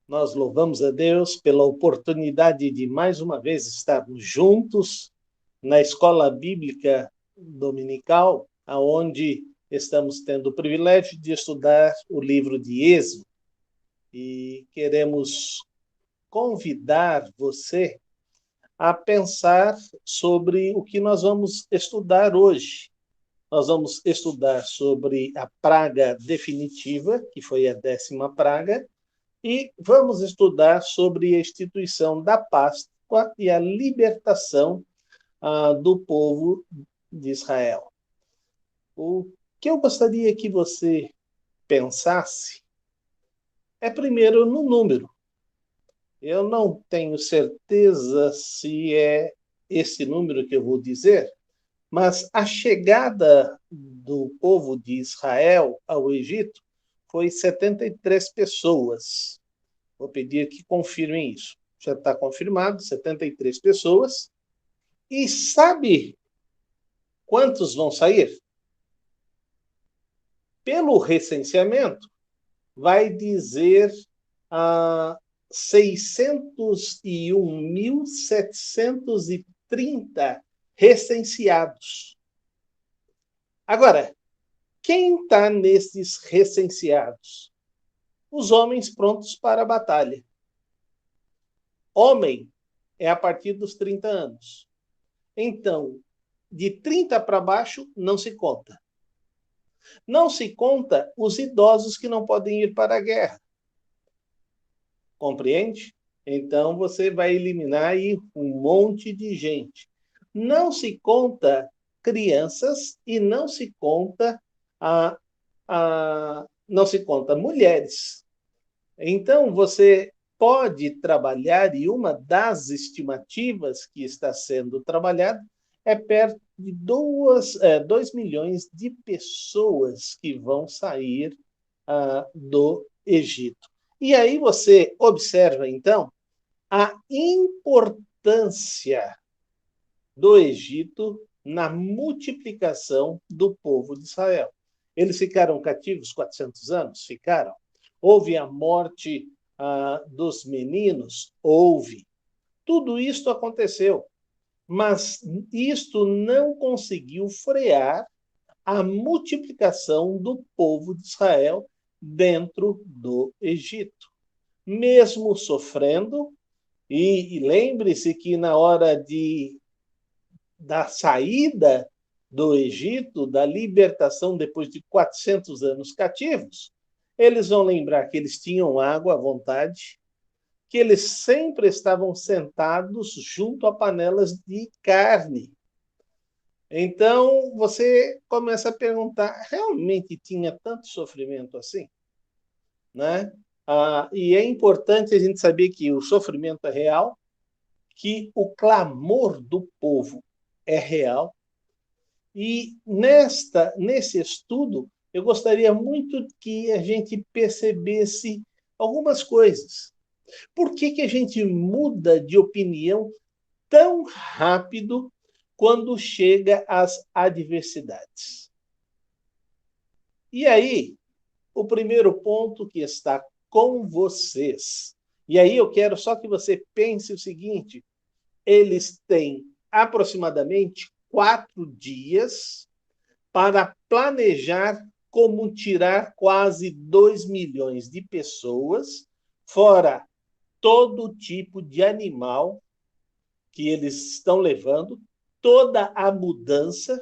Nós louvamos a Deus pela oportunidade de mais uma vez estarmos juntos na escola bíblica dominical, aonde estamos tendo o privilégio de estudar o livro de Êxodo. E queremos convidar você a pensar sobre o que nós vamos estudar hoje. Nós vamos estudar sobre a praga definitiva, que foi a 10ª praga, e vamos estudar sobre a instituição da Páscoa e a libertação do povo de Israel. O que eu gostaria que você pensasse é primeiro no número. Eu não tenho certeza se é esse número que eu vou dizer, mas a chegada do povo de Israel ao Egito foi 73 pessoas. Vou pedir que confirmem isso. Já está confirmado, 73 pessoas. E sabe quantos vão sair? Pelo recenseamento, vai dizer 601.730 recenseados. Agora, quem está nesses recenseados? Os homens prontos para a batalha. Homem é a partir dos 30 anos. Então, de 30 para baixo, não se conta. Não se conta os idosos que não podem ir para a guerra. Compreende? Então, você vai eliminar aí um monte de gente. Não se conta crianças e não se conta não se conta mulheres. Então, você pode trabalhar, e uma das estimativas que está sendo trabalhada é perto de 2 milhões de pessoas que vão sair do Egito. E aí você observa, então, a importância do Egito na multiplicação do povo de Israel. Eles ficaram cativos 400 anos? Ficaram. Houve a morte dos meninos? Houve. Tudo isto aconteceu. Mas isto não conseguiu frear a multiplicação do povo de Israel dentro do Egito. Mesmo sofrendo, e lembre-se que na hora da saída do Egito, da libertação depois de 400 anos cativos, eles vão lembrar que eles tinham água à vontade, que eles sempre estavam sentados junto a panelas de carne. Então, você começa a perguntar, realmente tinha tanto sofrimento assim? Né? E é importante a gente saber que o sofrimento é real, que o clamor do povo é real. E nesse estudo, eu gostaria muito que a gente percebesse algumas coisas. Por que a gente muda de opinião tão rápido quando chega às adversidades? E aí, o primeiro ponto que está com vocês. E aí eu quero só que você pense o seguinte: eles têm aproximadamente 4 dias para planejar como tirar quase 2 milhões de pessoas, fora todo tipo de animal que eles estão levando, toda a mudança,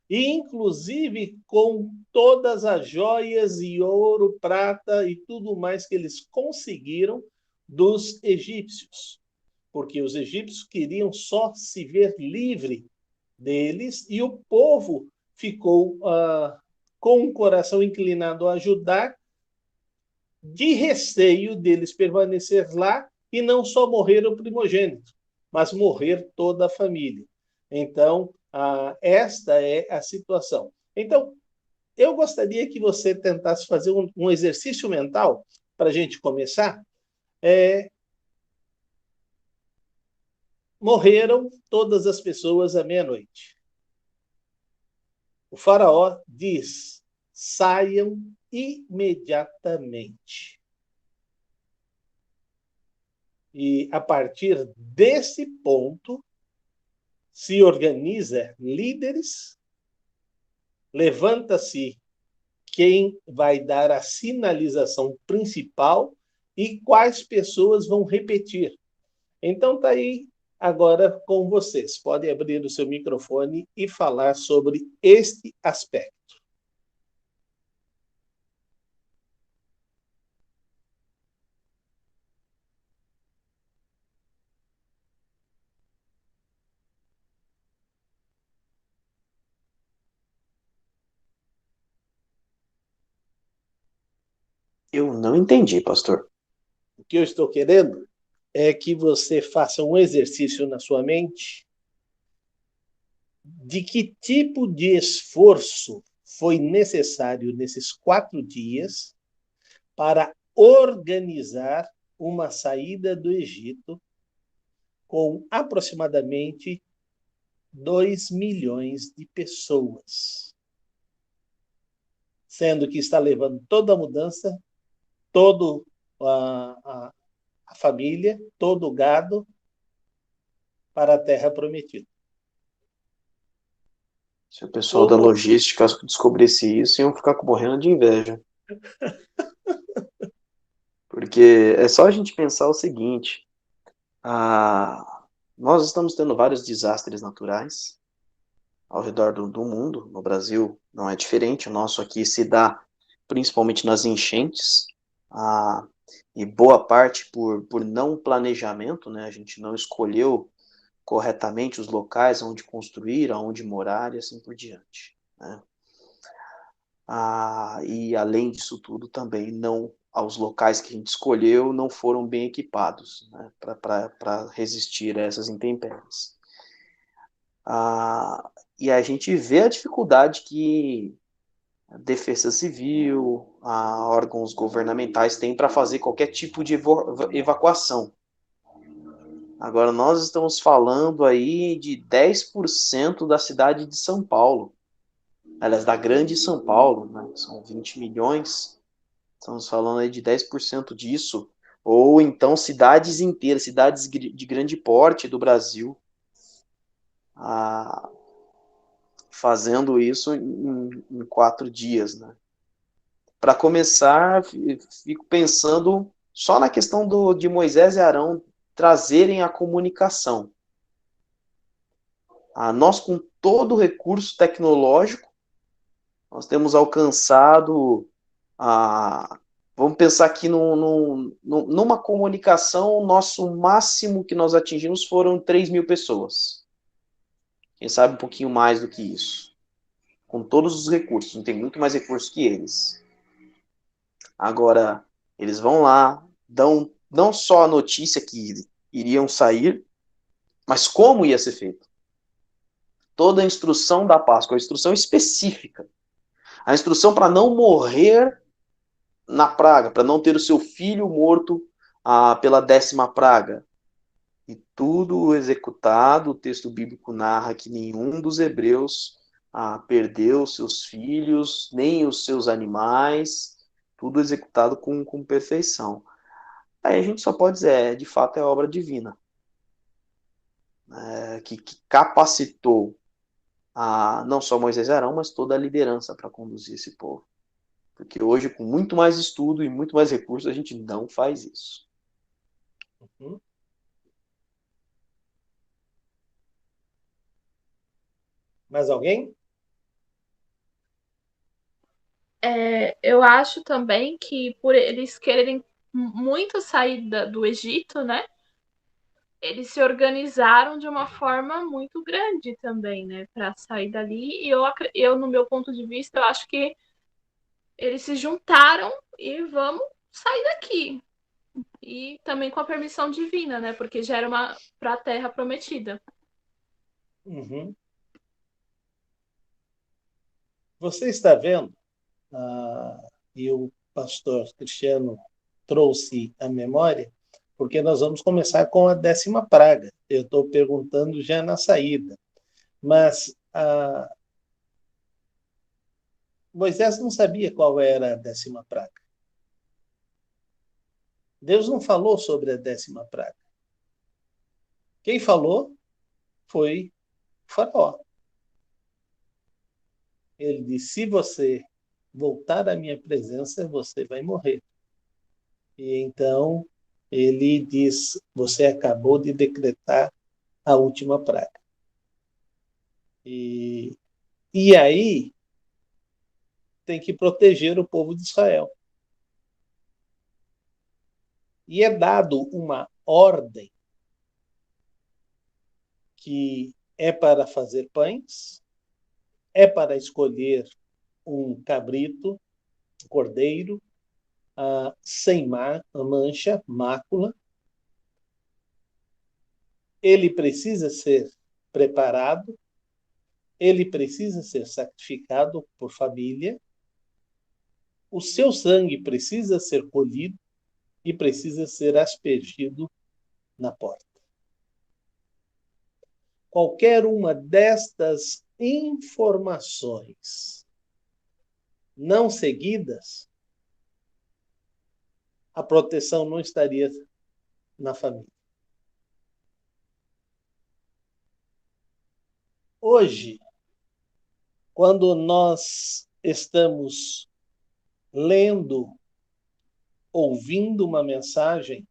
e inclusive com todas as joias e ouro, prata e tudo mais que eles conseguiram dos egípcios, porque os egípcios queriam só se ver livre deles e o povo ficou com o coração inclinado a ajudar, de receio deles permanecer lá e não só morrer o primogênito, mas morrer toda a família. Então, esta é a situação. Então, eu gostaria que você tentasse fazer um exercício mental para a gente começar. Morreram todas as pessoas à meia-noite. O faraó diz: saiam imediatamente. E, a partir desse ponto, se organiza líderes, levanta-se quem vai dar a sinalização principal e quais pessoas vão repetir. Então, está aí agora com vocês. Pode abrir o seu microfone e falar sobre este aspecto. Eu não entendi, pastor. O que eu estou querendo é que você faça um exercício na sua mente de que tipo de esforço foi necessário nesses 4 dias para organizar uma saída do Egito com aproximadamente 2 milhões de pessoas, sendo que está levando toda a mudança, toda a família, todo o gado para a terra prometida. Se o pessoal da Como logística descobrisse isso, iam ficar morrendo de inveja. Porque é só a gente pensar o seguinte: nós estamos tendo vários desastres naturais ao redor do mundo. No Brasil não é diferente. O nosso aqui se dá principalmente nas enchentes, e boa parte por não planejamento, né? A gente não escolheu corretamente os locais onde construir, onde morar e assim por diante, né? E além disso tudo, também não, os locais que a gente escolheu não foram bem equipados, né, para resistir a essas intempéries. E a gente vê a dificuldade que a Defesa Civil, órgãos governamentais têm para fazer qualquer tipo de evacuação. Agora, nós estamos falando aí de 10% da cidade de São Paulo, aliás, da grande São Paulo, né? São 20 milhões, estamos falando aí de 10% disso, ou então cidades inteiras, cidades de grande porte do Brasil, fazendo isso em 4 dias, né? Para começar, fico pensando só na questão de Moisés e Arão trazerem a comunicação. Nós, com todo o recurso tecnológico, nós temos alcançado vamos pensar aqui numa comunicação, o nosso máximo que nós atingimos foram 3 mil pessoas. Quem sabe um pouquinho mais do que isso. Com todos os recursos, não tem muito mais recursos que eles. Agora, eles vão lá, dão não só a notícia que iriam sair, mas como ia ser feito. Toda a instrução da Páscoa, a instrução específica. A instrução para não morrer na praga, para não ter o seu filho morto pela 10ª praga. E tudo executado, o texto bíblico narra que nenhum dos hebreus perdeu seus filhos, nem os seus animais, tudo executado com perfeição. Aí a gente só pode dizer, de fato é obra divina, que capacitou não só Moisés e Arão, mas toda a liderança para conduzir esse povo. Porque hoje, com muito mais estudo e muito mais recursos, a gente não faz isso. Uhum. Mais alguém? Eu acho também que por eles quererem muito sair do Egito, né? Eles se organizaram de uma forma muito grande também, né? Para sair dali. E eu, no meu ponto de vista, eu acho que eles se juntaram e vamos sair daqui. E também com a permissão divina, né? Porque já era para a terra prometida. Uhum. Você está vendo, e o pastor Cristiano trouxe a memória, porque nós vamos começar com a 10ª praga. Eu estou perguntando já na saída. Mas Moisés não sabia qual era a 10ª praga. Deus não falou sobre a 10ª praga. Quem falou foi o Faraó. Ele disse: se você voltar à minha presença, você vai morrer. E então ele diz: você acabou de decretar a última praga. E aí tem que proteger o povo de Israel. E é dado uma ordem que é para fazer pães, é para escolher um cabrito, um cordeiro, sem mancha, mácula. Ele precisa ser preparado, ele precisa ser sacrificado por família, o seu sangue precisa ser colhido e precisa ser aspergido na porta. Qualquer uma destas informações não seguidas, a proteção não estaria na família. Hoje, quando nós estamos lendo, ouvindo uma mensagem,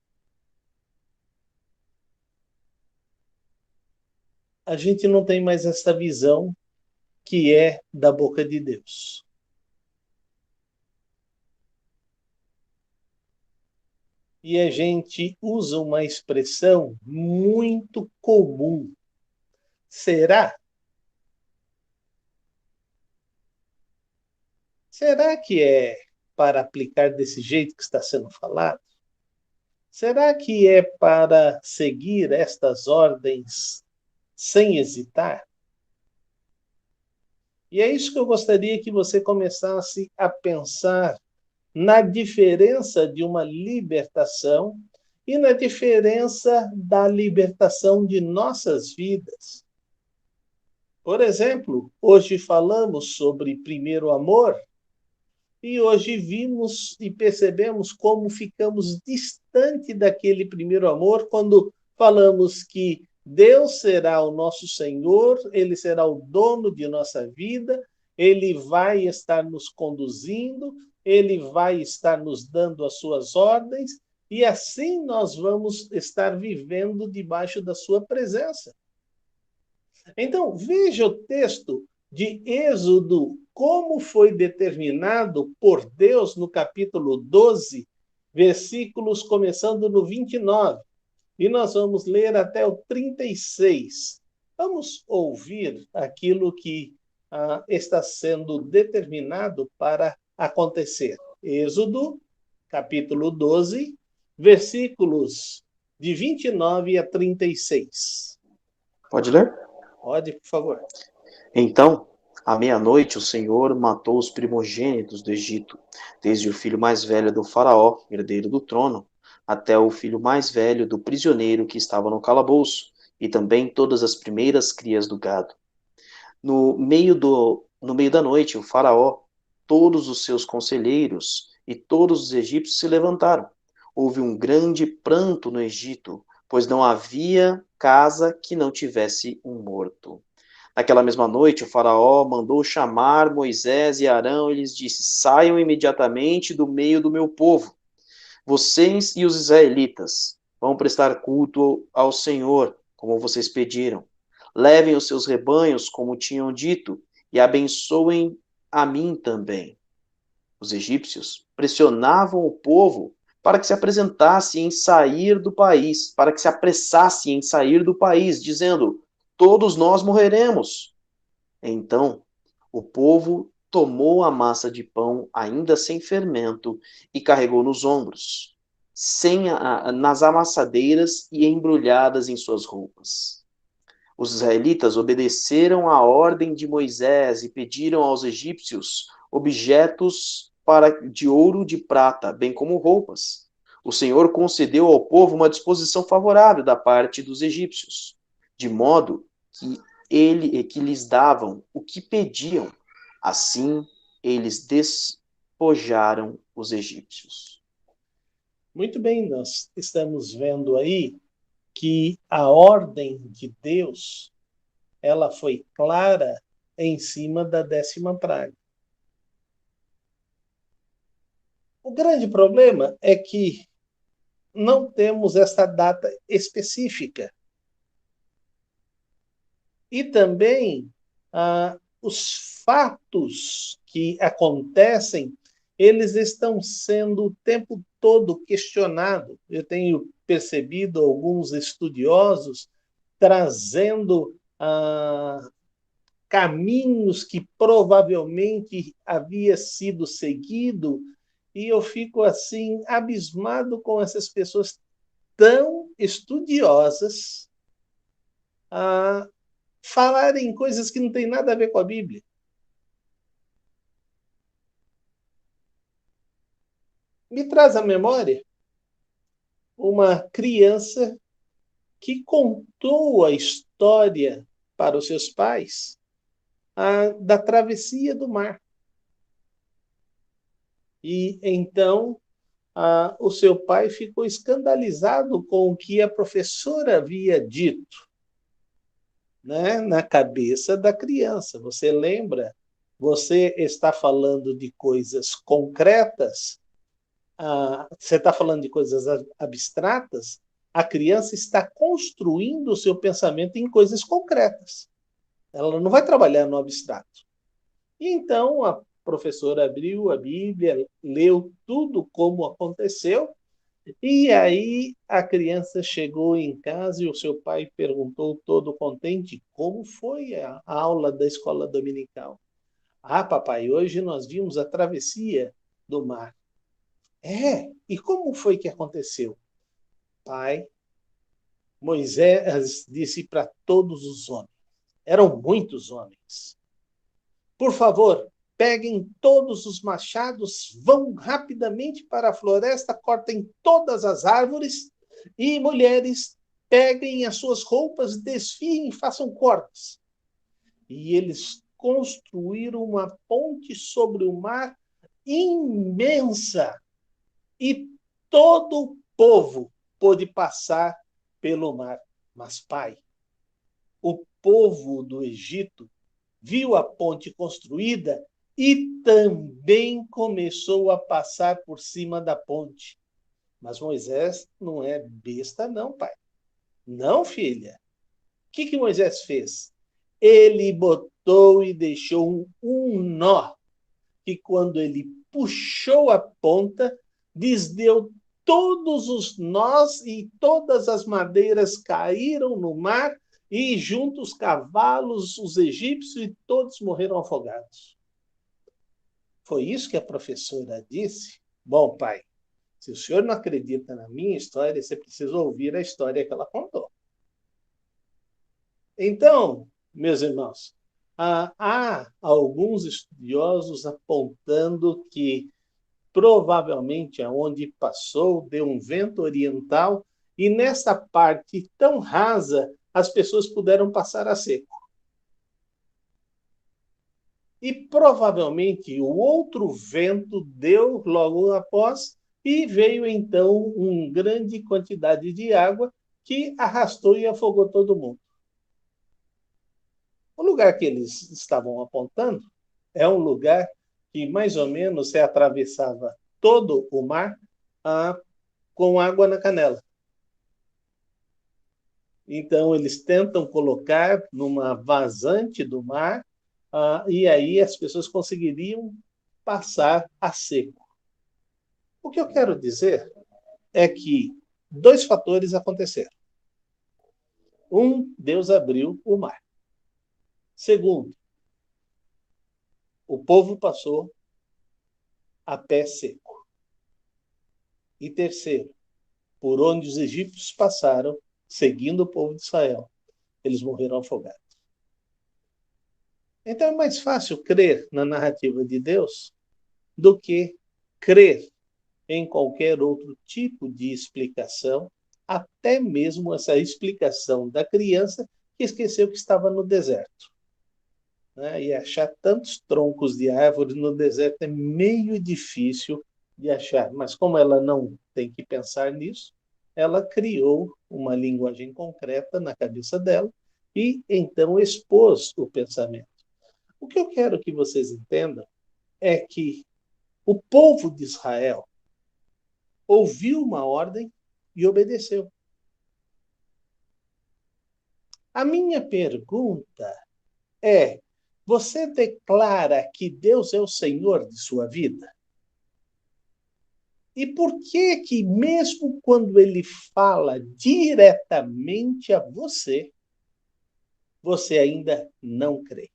a gente não tem mais essa visão que é da boca de Deus. E a gente usa uma expressão muito comum. Será? Será que é para aplicar desse jeito que está sendo falado? Será que é para seguir estas ordens sem hesitar? E é isso que eu gostaria que você começasse a pensar na diferença de uma libertação e na diferença da libertação de nossas vidas. Por exemplo, hoje falamos sobre primeiro amor e hoje vimos e percebemos como ficamos distante daquele primeiro amor quando falamos que Deus será o nosso Senhor, Ele será o dono de nossa vida, Ele vai estar nos conduzindo, Ele vai estar nos dando as suas ordens, e assim nós vamos estar vivendo debaixo da sua presença. Então, veja o texto de Êxodo, como foi determinado por Deus no capítulo 12, versículos começando no 29. E nós vamos ler até o 36. Vamos ouvir aquilo que está sendo determinado para acontecer. Êxodo, capítulo 12, versículos de 29 a 36. Pode ler? Pode, por favor. Então, à meia-noite, o Senhor matou os primogênitos do Egito, desde o filho mais velho do faraó, herdeiro do trono, até o filho mais velho do prisioneiro que estava no calabouço, e também todas as primeiras crias do gado. No meio da noite, o faraó, todos os seus conselheiros e todos os egípcios se levantaram. Houve um grande pranto no Egito, pois não havia casa que não tivesse um morto. Naquela mesma noite, o faraó mandou chamar Moisés e Arão e lhes disse: saiam imediatamente do meio do meu povo. Vocês e os israelitas vão prestar culto ao Senhor, como vocês pediram. Levem os seus rebanhos, como tinham dito, e abençoem a mim também. Os egípcios pressionavam o povo para que se apresentasse em sair do país, para que se apressasse em sair do país, dizendo: todos nós morreremos. Então, o povo tomou a massa de pão ainda sem fermento e carregou nos ombros, nas amassadeiras e embrulhadas em suas roupas. Os israelitas obedeceram à ordem de Moisés e pediram aos egípcios objetos de ouro e de prata, bem como roupas. O Senhor concedeu ao povo uma disposição favorável da parte dos egípcios, de modo que lhes davam o que pediam. Assim, eles despojaram os egípcios. Muito bem, nós estamos vendo aí que a ordem de Deus ela foi clara em cima da 10ª praga. O grande problema é que não temos essa data específica. E também os fatos que acontecem, eles estão sendo o tempo todo questionados. Eu tenho percebido alguns estudiosos trazendo caminhos que provavelmente havia sido seguido, e eu fico assim abismado com essas pessoas tão estudiosas a falarem coisas que não têm nada a ver com a Bíblia. Me traz à memória uma criança que contou a história para os seus pais da travessia do mar. E então o seu pai ficou escandalizado com o que a professora havia dito, né, na cabeça da criança. Você lembra? Você está falando de coisas concretas, você está falando de coisas abstratas, a criança está construindo o seu pensamento em coisas concretas. Ela não vai trabalhar no abstrato. E então a professora abriu a Bíblia, leu tudo como aconteceu, e aí a criança chegou em casa e o seu pai perguntou, todo contente, como foi a aula da escola dominical. Papai, hoje nós vimos a travessia do mar. E como foi que aconteceu? Pai, Moisés disse para todos os homens, eram muitos homens, por favor, peguem todos os machados, vão rapidamente para a floresta, cortem todas as árvores e, mulheres, peguem as suas roupas, desfiem e façam cortes. E eles construíram uma ponte sobre o mar imensa e todo o povo pôde passar pelo mar. Mas, pai, o povo do Egito viu a ponte construída e também começou a passar por cima da ponte. Mas Moisés não é besta, não, pai. Não, filha. O que Moisés fez? Ele botou e deixou um nó, que quando ele puxou a ponta, desdeu todos os nós e todas as madeiras caíram no mar, e junto os cavalos, os egípcios, e todos morreram afogados. Foi isso que a professora disse? Bom, pai, se o senhor não acredita na minha história, você precisa ouvir a história que ela contou. Então, meus irmãos, há alguns estudiosos apontando que provavelmente aonde passou deu um vento oriental e nessa parte tão rasa as pessoas puderam passar a seco. E provavelmente o outro vento deu logo após e veio então uma grande quantidade de água que arrastou e afogou todo mundo. O lugar que eles estavam apontando é um lugar que mais ou menos se atravessava todo o mar com água na canela. Então, eles tentam colocar numa vazante do mar e aí as pessoas conseguiriam passar a seco. O que eu quero dizer é que 2 fatores aconteceram. Deus abriu o mar. Segundo, o povo passou a pé seco. E terceiro, por onde os egípcios passaram, seguindo o povo de Israel, eles morreram afogados. Então é mais fácil crer na narrativa de Deus do que crer em qualquer outro tipo de explicação, até mesmo essa explicação da criança que esqueceu que estava no deserto. E achar tantos troncos de árvores no deserto é meio difícil de achar. Mas como ela não tem que pensar nisso, ela criou uma linguagem concreta na cabeça dela e então expôs o pensamento. O que eu quero que vocês entendam é que o povo de Israel ouviu uma ordem e obedeceu. A minha pergunta é: você declara que Deus é o Senhor de sua vida? E por que mesmo quando ele fala diretamente a você, você ainda não crê?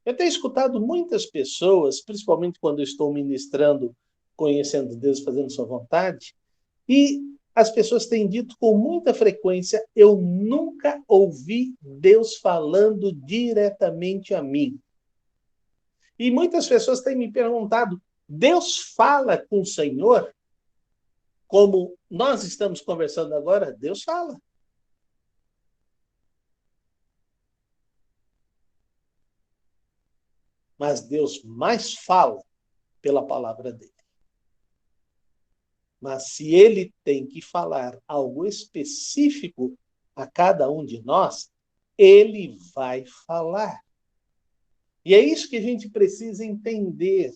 Eu tenho escutado muitas pessoas, principalmente quando eu estou ministrando, conhecendo Deus, fazendo sua vontade, e as pessoas têm dito com muita frequência: eu nunca ouvi Deus falando diretamente a mim. E muitas pessoas têm me perguntado: Deus fala com o Senhor? Como nós estamos conversando agora, Deus fala. Mas Deus mais fala pela palavra dele. Mas se ele tem que falar algo específico a cada um de nós, ele vai falar. E é isso que a gente precisa entender.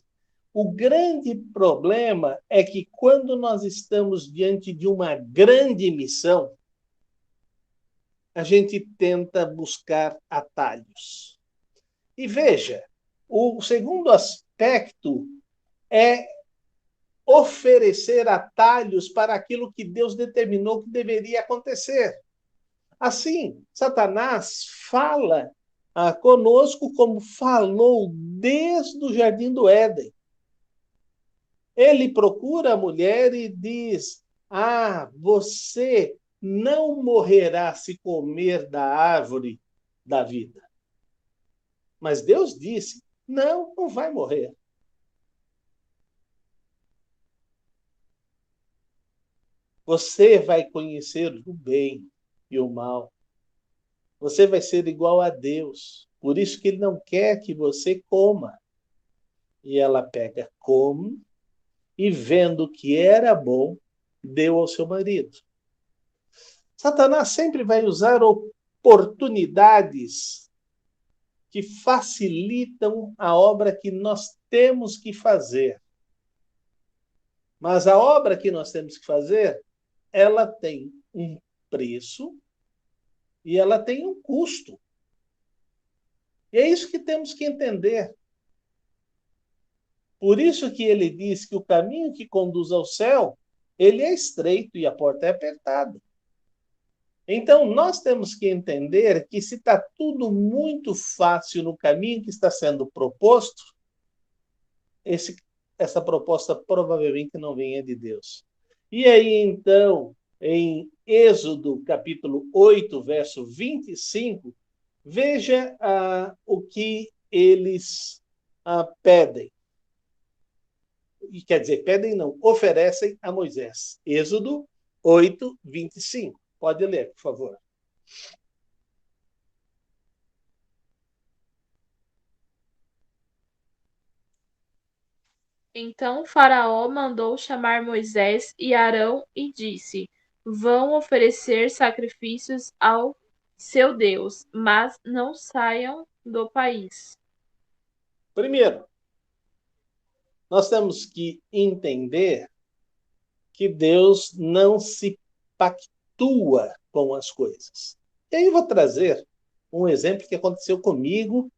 O grande problema é que quando nós estamos diante de uma grande missão, a gente tenta buscar atalhos. E veja, o segundo aspecto é oferecer atalhos para aquilo que Deus determinou que deveria acontecer. Assim, Satanás fala conosco como falou desde o Jardim do Éden. Ele procura a mulher e diz: você não morrerá se comer da árvore da vida. Mas Deus disse: não, não vai morrer. Você vai conhecer o bem e o mal. Você vai ser igual a Deus. Por isso que ele não quer que você coma. E ela pega, come, e vendo que era bom, deu ao seu marido. Satanás sempre vai usar oportunidades que facilitam a obra que nós temos que fazer. Mas a obra que nós temos que fazer, ela tem um preço e ela tem um custo. E é isso que temos que entender. Por isso que ele diz que o caminho que conduz ao céu, ele é estreito e a porta é apertada. Então, nós temos que entender que se está tudo muito fácil no caminho que está sendo proposto, essa proposta provavelmente não venha de Deus. E aí, então, em Êxodo, capítulo 8, verso 25, veja o que eles pedem. E quer dizer, pedem não, oferecem a Moisés. Êxodo 8, 25. Pode ler, por favor. Então Faraó mandou chamar Moisés e Arão e disse: vão oferecer sacrifícios ao seu Deus, mas não saiam do país. Primeiro, nós temos que entender que Deus não se pactua com as coisas. E aí eu vou trazer um exemplo que aconteceu comigo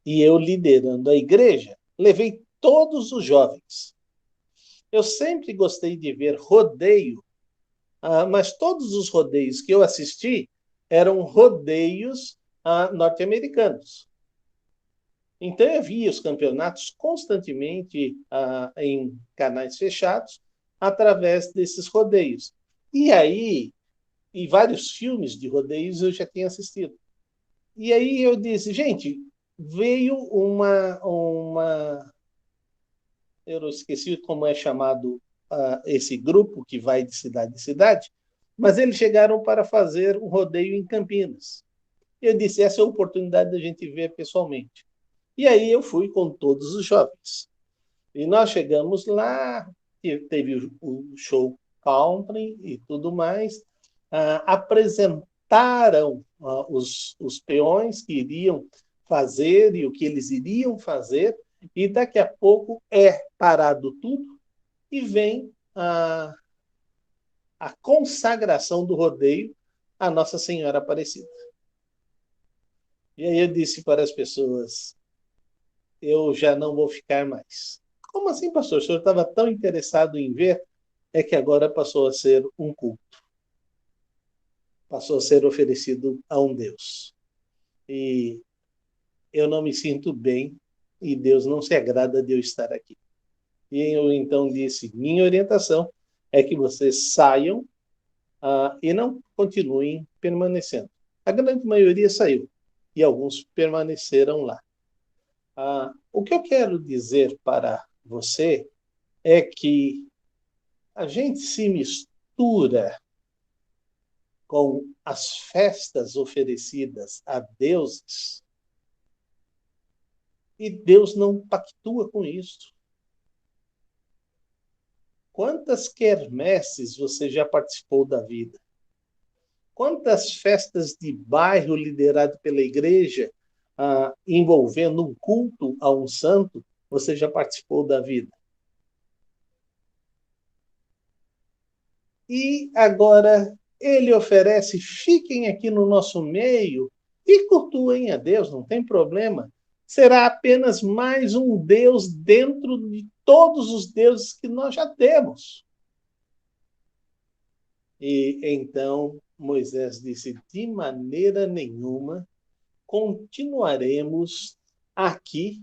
e eu liderando a igreja, levei todos os jovens. Eu sempre gostei de ver rodeio, mas todos os rodeios que eu assisti eram rodeios norte-americanos. Então eu via os campeonatos constantemente em canais fechados através desses rodeios. E aí, e vários filmes de rodeios eu já tinha assistido. E aí eu disse, gente, veio eu não esqueci como é chamado esse grupo que vai de cidade em cidade, mas eles chegaram para fazer um rodeio em Campinas. Eu disse, essa é a oportunidade da gente ver pessoalmente. E aí eu fui com todos os jovens. E nós chegamos lá, teve o show country e tudo mais, apresentaram os peões que iriam fazer e o que eles iriam fazer, e daqui a pouco é parado tudo e vem a consagração do rodeio à Nossa Senhora Aparecida. E aí eu disse para as pessoas, eu já não vou ficar mais. Como assim, pastor? O senhor estava tão interessado em ver? É que agora passou a ser um culto. Passou a ser oferecido a um Deus. E eu não me sinto bem e Deus não se agrada de eu estar aqui. E eu então disse, minha orientação é que vocês saiam e não continuem permanecendo. A grande maioria saiu e alguns permaneceram lá. O que eu quero dizer para você é que a gente se mistura com as festas oferecidas a deuses e Deus não pactua com isso. Quantas quermesses você já participou da vida? Quantas festas de bairro liderado pela igreja, envolvendo um culto a um santo, você já participou da vida? E agora ele oferece, fiquem aqui no nosso meio e cultuem a Deus, não tem problema. Será apenas mais um Deus dentro de todos os deuses que nós já temos. E então Moisés disse, de maneira nenhuma continuaremos aqui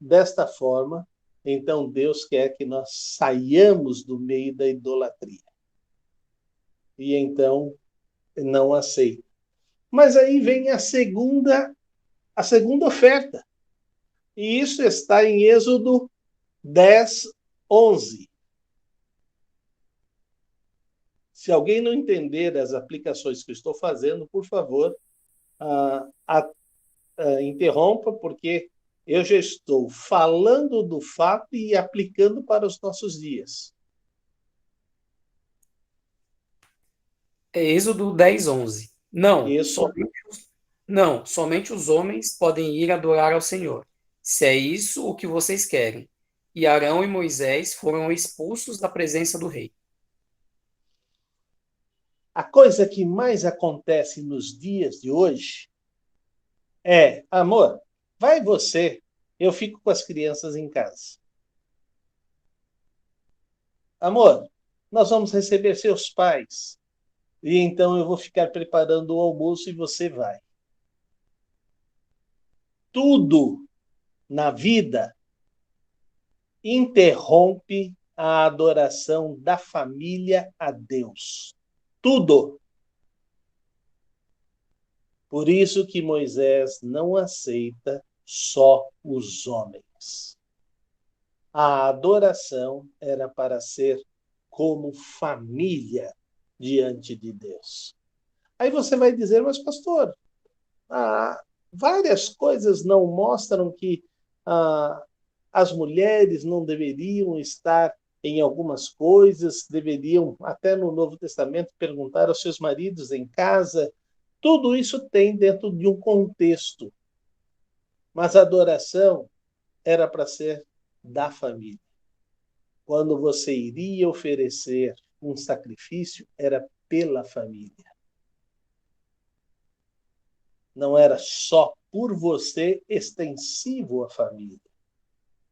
desta forma. Então Deus quer que nós saiamos do meio da idolatria. E então não aceita. Mas aí vem a segunda oferta. E isso está em Êxodo 10, 11. Se alguém não entender as aplicações que eu estou fazendo, por favor, interrompa, porque eu já estou falando do fato e aplicando para os nossos dias. É Êxodo 10, 11. Isso. Somente os homens podem ir adorar ao Senhor, se é isso o que vocês querem. E Arão e Moisés foram expulsos da presença do rei. A coisa que mais acontece nos dias de hoje é, amor, vai você, eu fico com as crianças em casa. Amor, nós vamos receber seus pais. E então eu vou ficar preparando o almoço e você vai. Tudo na vida interrompe a adoração da família a Deus. Tudo. Por isso que Moisés não aceita só os homens. A adoração era para ser como família diante de Deus. Aí você vai dizer, mas pastor, várias coisas não mostram que as mulheres não deveriam estar em algumas coisas, deveriam, até no Novo Testamento, perguntar aos seus maridos em casa. Tudo isso tem dentro de um contexto. Mas a adoração era para ser da família. Quando você iria oferecer um sacrifício, era pela família. Não era só por você, extensivo à família.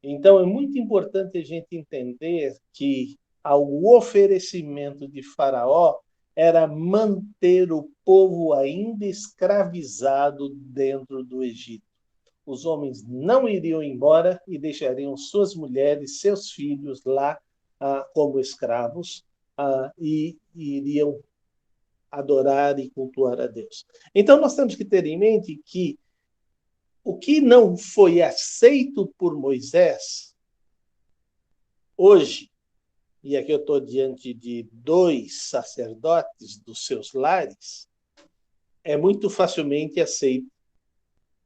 Então, é muito importante a gente entender que o oferecimento de Faraó era manter o povo ainda escravizado dentro do Egito. Os homens não iriam embora e deixariam suas mulheres, seus filhos lá como escravos e iriam adorar e cultuar a Deus. Então, nós temos que ter em mente que o que não foi aceito por Moisés, hoje, e aqui eu estou diante de 2 sacerdotes dos seus lares, é muito facilmente aceito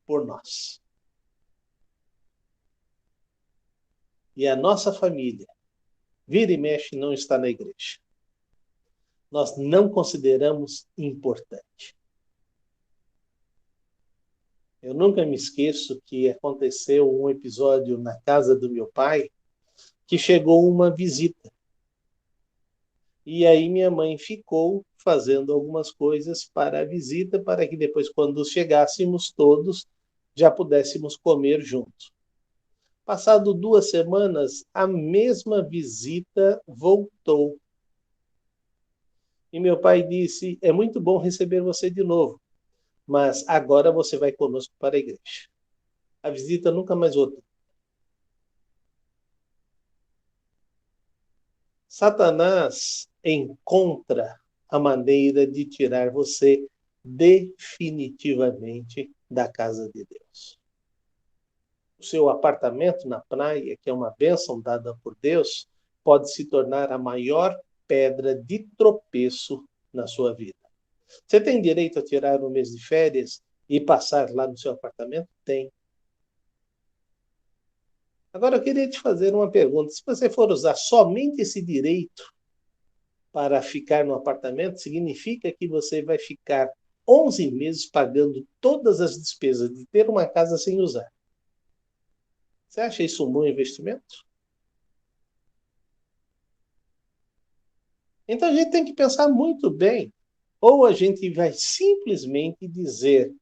por nós. E a nossa família vira e mexe não está na igreja. Nós não consideramos importante. Eu nunca me esqueço que aconteceu um episódio na casa do meu pai, que chegou uma visita. E aí minha mãe ficou fazendo algumas coisas para a visita, para que depois, quando chegássemos todos, já pudéssemos comer juntos. Passado 2 semanas, a mesma visita voltou. E meu pai disse, é muito bom receber você de novo, mas agora você vai conosco para a igreja. A visita nunca mais voltou. Satanás encontra a maneira de tirar você definitivamente da casa de Deus. O seu apartamento na praia, que é uma bênção dada por Deus, pode se tornar a maior pedra de tropeço na sua vida. Você tem direito a tirar um mês de férias e passar lá no seu apartamento? Tem. Agora eu queria te fazer uma pergunta. Se você for usar somente esse direito para ficar no apartamento, significa que você vai ficar 11 meses pagando todas as despesas de ter uma casa sem usar. Você acha isso um bom investimento? Então a gente tem que pensar muito bem. Ou a gente vai simplesmente dizer,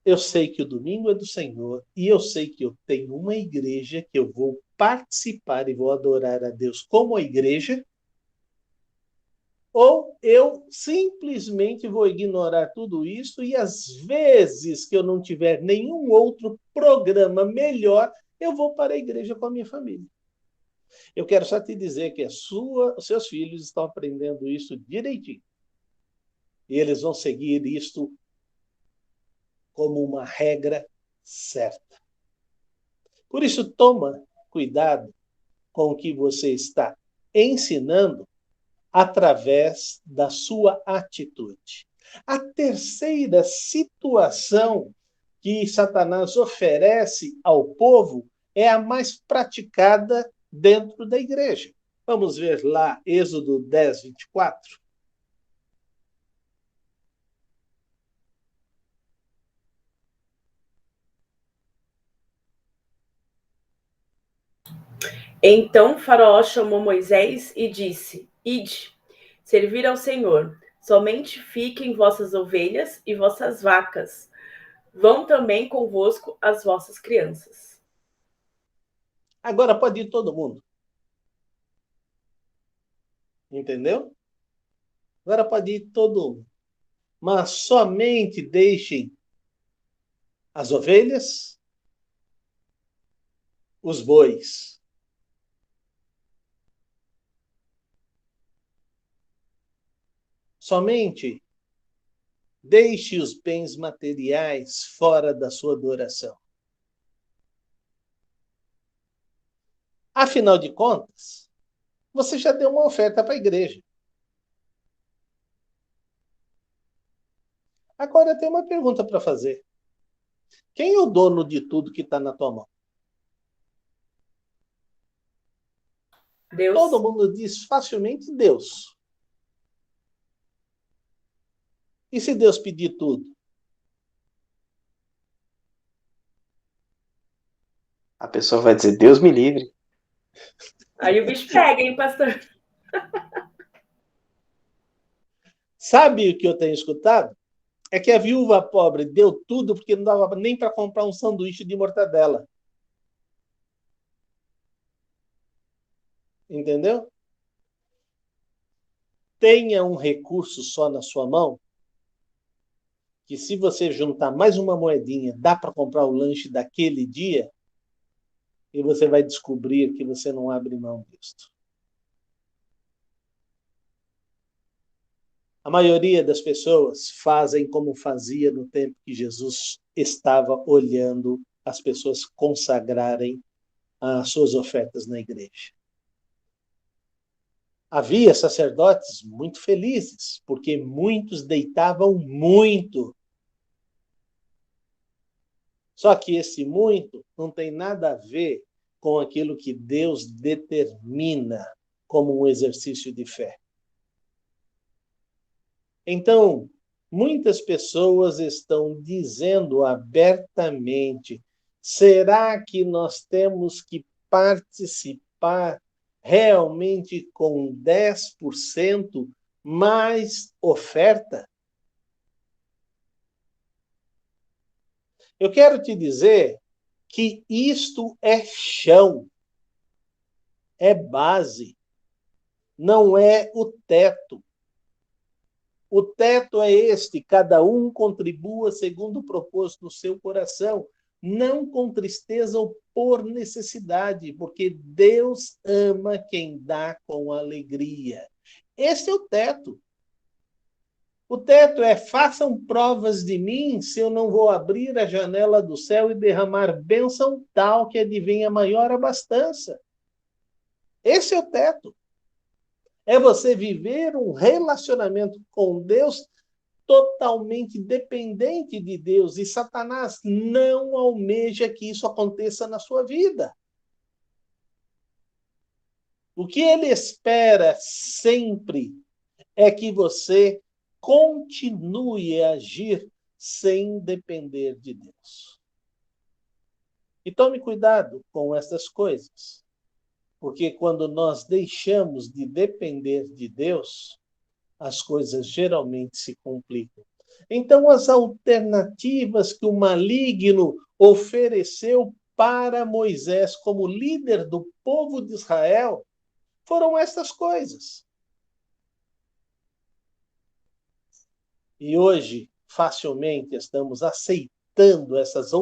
eu sei que o domingo é do Senhor e eu sei que eu tenho uma igreja que eu vou participar e vou adorar a Deus como a igreja, ou eu simplesmente vou ignorar tudo isso e às vezes que eu não tiver nenhum outro programa melhor, eu vou para a igreja com a minha família. Eu quero só te dizer que os seus filhos estão aprendendo isso direitinho. E eles vão seguir isto como uma regra certa. Por isso, toma cuidado com o que você está ensinando através da sua atitude. A terceira situação que Satanás oferece ao povo é a mais praticada dentro da igreja. Vamos ver lá, Êxodo 10, 24. Então Faraó chamou Moisés e disse: Ide, servir ao Senhor. Somente fiquem vossas ovelhas e vossas vacas. Vão também convosco as vossas crianças. Agora pode ir todo mundo. Entendeu? Agora pode ir todo mundo. Mas somente deixem as ovelhas, os bois. Somente deixe os bens materiais fora da sua adoração. Afinal de contas, você já deu uma oferta para a igreja. Agora eu tenho uma pergunta para fazer. Quem é o dono de tudo que está na tua mão? Deus. Todo mundo diz facilmente Deus. E se Deus pedir tudo? A pessoa vai dizer, Deus me livre. Aí o bicho pega, hein, pastor? Sabe o que eu tenho escutado? É que a viúva pobre deu tudo porque não dava nem para comprar um sanduíche de mortadela. Entendeu? Tenha um recurso só na sua mão, que se você juntar mais uma moedinha, dá para comprar o lanche daquele dia, e você vai descobrir que você não abre mão disso. A maioria das pessoas fazem como fazia no tempo que Jesus estava olhando as pessoas consagrarem as suas ofertas na igreja. Havia sacerdotes muito felizes, porque muitos deitavam muito. Só que esse muito não tem nada a ver com aquilo que Deus determina como um exercício de fé. Então, muitas pessoas estão dizendo abertamente: será que nós temos que participar realmente com 10% mais oferta? Eu quero te dizer que isto é chão, é base, não é o teto. O teto é este: cada um contribua segundo o propósito no seu coração, não com tristeza ou por necessidade, porque Deus ama quem dá com alegria. Esse é o teto. O teto é: façam provas de mim se eu não vou abrir a janela do céu e derramar bênção tal que adivinha maior abastança. Esse é o teto. É você viver um relacionamento com Deus totalmente dependente de Deus. E Satanás não almeja que isso aconteça na sua vida. O que ele espera sempre é que você continue a agir sem depender de Deus. E tome cuidado com essas coisas, porque quando nós deixamos de depender de Deus, as coisas geralmente se complicam. Então, as alternativas que o maligno ofereceu para Moisés como líder do povo de Israel foram estas coisas. E hoje, facilmente, estamos aceitando essas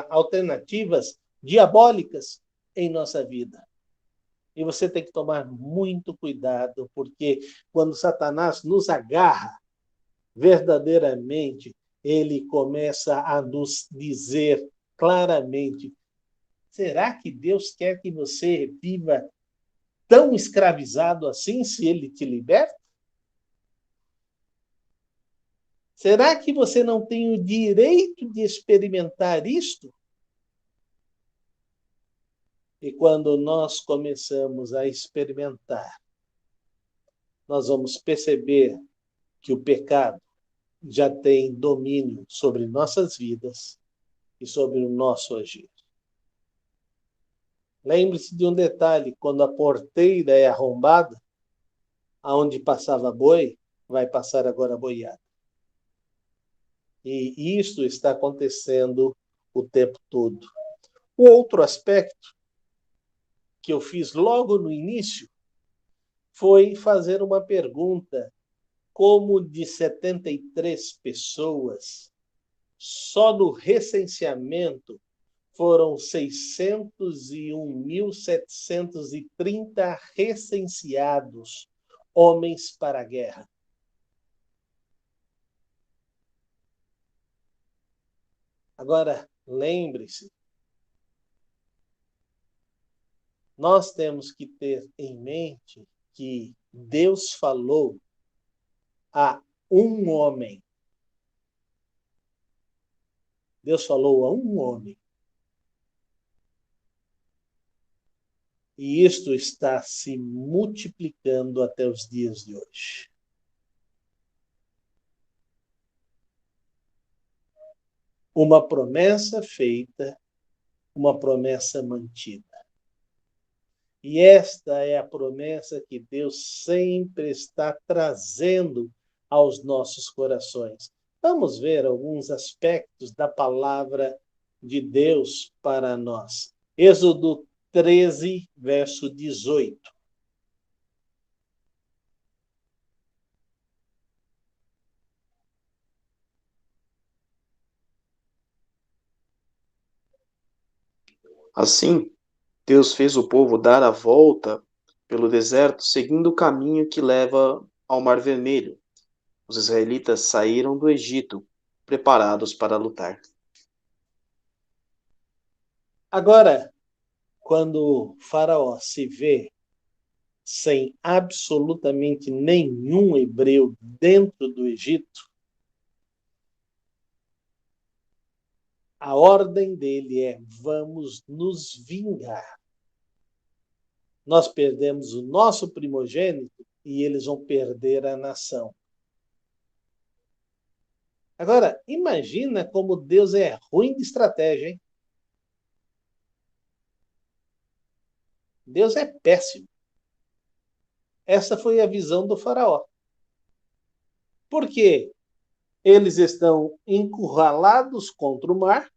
alternativas diabólicas em nossa vida. E você tem que tomar muito cuidado, porque quando Satanás nos agarra, verdadeiramente, ele começa a nos dizer claramente: será que Deus quer que você viva tão escravizado assim se ele te liberta? Será que você não tem o direito de experimentar isto? E quando nós começamos a experimentar, nós vamos perceber que o pecado já tem domínio sobre nossas vidas e sobre o nosso agir. Lembre-se de um detalhe: quando a porteira é arrombada, aonde passava boi, vai passar agora boiada. E isto está acontecendo o tempo todo. O outro aspecto que eu fiz logo no início foi fazer uma pergunta: como de 73 pessoas, só no recenseamento foram 601.730 recenseados, homens para a guerra. Agora, lembre-se, nós temos que ter em mente que Deus falou a um homem. Deus falou a um homem. E isto está se multiplicando até os dias de hoje. Uma promessa feita, uma promessa mantida. E esta é a promessa que Deus sempre está trazendo aos nossos corações. Vamos ver alguns aspectos da palavra de Deus para nós. Êxodo 13, verso 18. Assim, Deus fez o povo dar a volta pelo deserto, seguindo o caminho que leva ao Mar Vermelho. Os israelitas saíram do Egito, preparados para lutar. Agora, quando Faraó se vê sem absolutamente nenhum hebreu dentro do Egito, a ordem dele é: vamos nos vingar. Nós perdemos o nosso primogênito e eles vão perder a nação. Agora, imagina como Deus é ruim de estratégia, hein? Deus é péssimo. Essa foi a visão do faraó. Por quê? Eles estão encurralados contra o mar,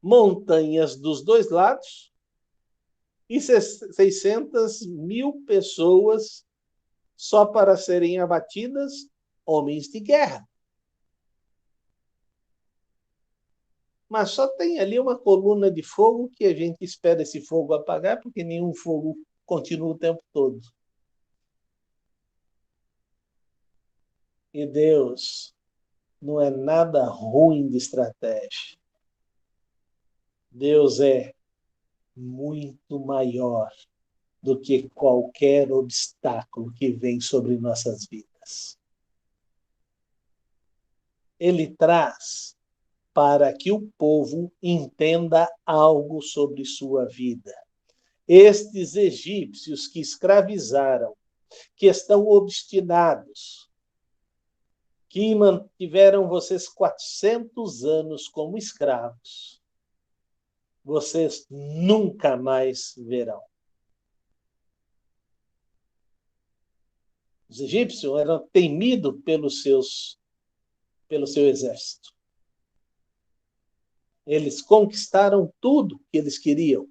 montanhas dos dois lados, e 600 mil pessoas só para serem abatidas, homens de guerra. Mas só tem ali uma coluna de fogo que a gente espera esse fogo apagar, porque nenhum fogo continua o tempo todo. E Deus não é nada ruim de estratégia. Deus é muito maior do que qualquer obstáculo que vem sobre nossas vidas. Ele traz para que o povo entenda algo sobre sua vida. Estes egípcios que escravizaram, que estão obstinados, que mantiveram vocês 400 anos como escravos, vocês nunca mais verão. Os egípcios eram temidos pelo seu exército. Eles conquistaram tudo que eles queriam.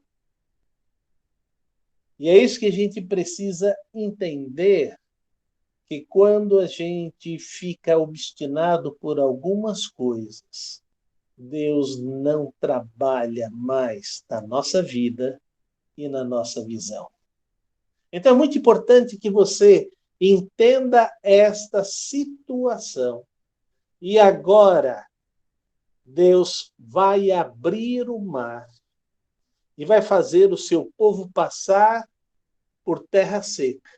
E é isso que a gente precisa entender, que quando a gente fica obstinado por algumas coisas, Deus não trabalha mais na nossa vida e na nossa visão. Então é muito importante que você entenda esta situação. E agora, Deus vai abrir o mar e vai fazer o seu povo passar por terra seca.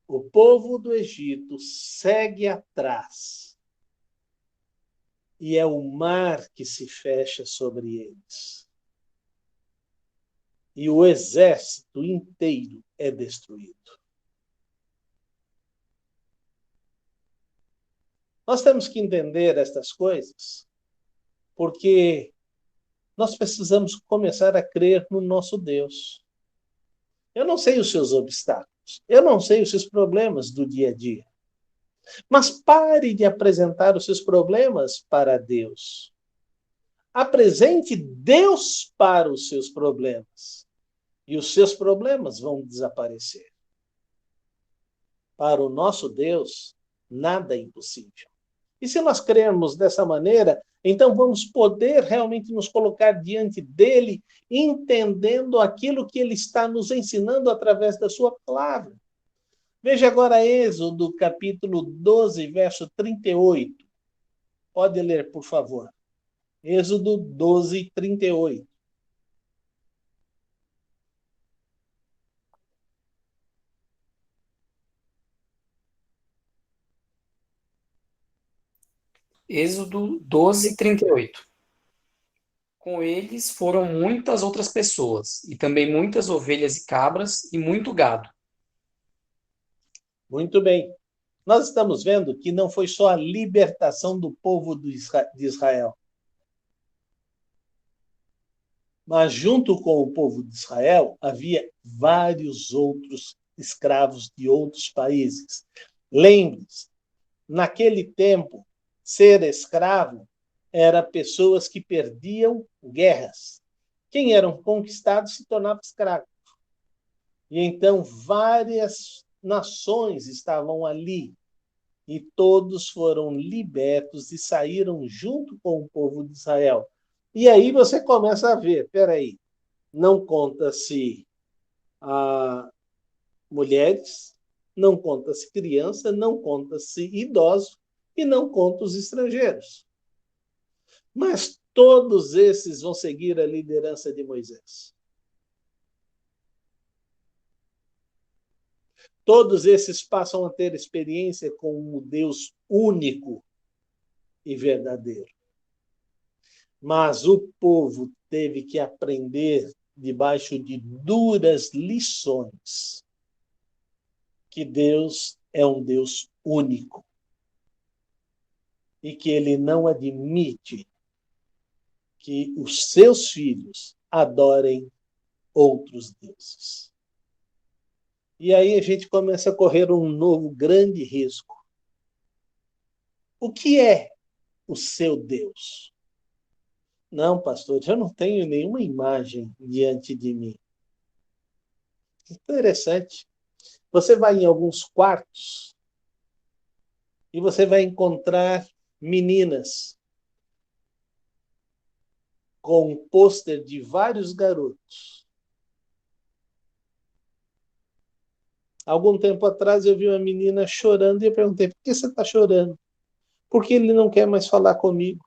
O povo do Egito segue atrás. E é o mar que se fecha sobre eles. E o exército inteiro é destruído. Nós temos que entender estas coisas, porque nós precisamos começar a crer no nosso Deus. Eu não sei os seus obstáculos, eu não sei os seus problemas do dia a dia, mas pare de apresentar os seus problemas para Deus. Apresente Deus para os seus problemas, e os seus problemas vão desaparecer. Para o nosso Deus, nada é impossível. E se nós crermos dessa maneira, então vamos poder realmente nos colocar diante dele, entendendo aquilo que ele está nos ensinando através da sua palavra. Veja agora Êxodo, capítulo 12, verso 38. Pode ler, por favor. Êxodo 12, 38. Êxodo 12, 38. Com eles foram muitas outras pessoas, e também muitas ovelhas e cabras, e muito gado. Muito bem. Nós estamos vendo que não foi só a libertação do povo de Israel, mas junto com o povo de Israel havia vários outros escravos de outros países. Lembre-se, naquele tempo, ser escravo era pessoas que perdiam guerras. Quem eram conquistados se tornava escravo. E então várias nações estavam ali e todos foram libertos e saíram junto com o povo de Israel. E aí você começa a ver, peraí, não conta-se mulheres, não conta-se criança, não conta-se idosos e não conta os estrangeiros. Mas todos esses vão seguir a liderança de Moisés. Todos esses passam a ter experiência com o Deus único e verdadeiro. Mas o povo teve que aprender debaixo de duras lições que Deus é um Deus único e que Ele não admite que os seus filhos adorem outros deuses. E aí a gente começa a correr um novo grande risco. O que é o seu Deus? Não, pastor, eu não tenho nenhuma imagem diante de mim. Interessante. Você vai em alguns quartos e você vai encontrar meninas com um pôster de vários garotos. Algum tempo atrás eu vi uma menina chorando e eu perguntei, por que você está chorando? Porque ele não quer mais falar comigo.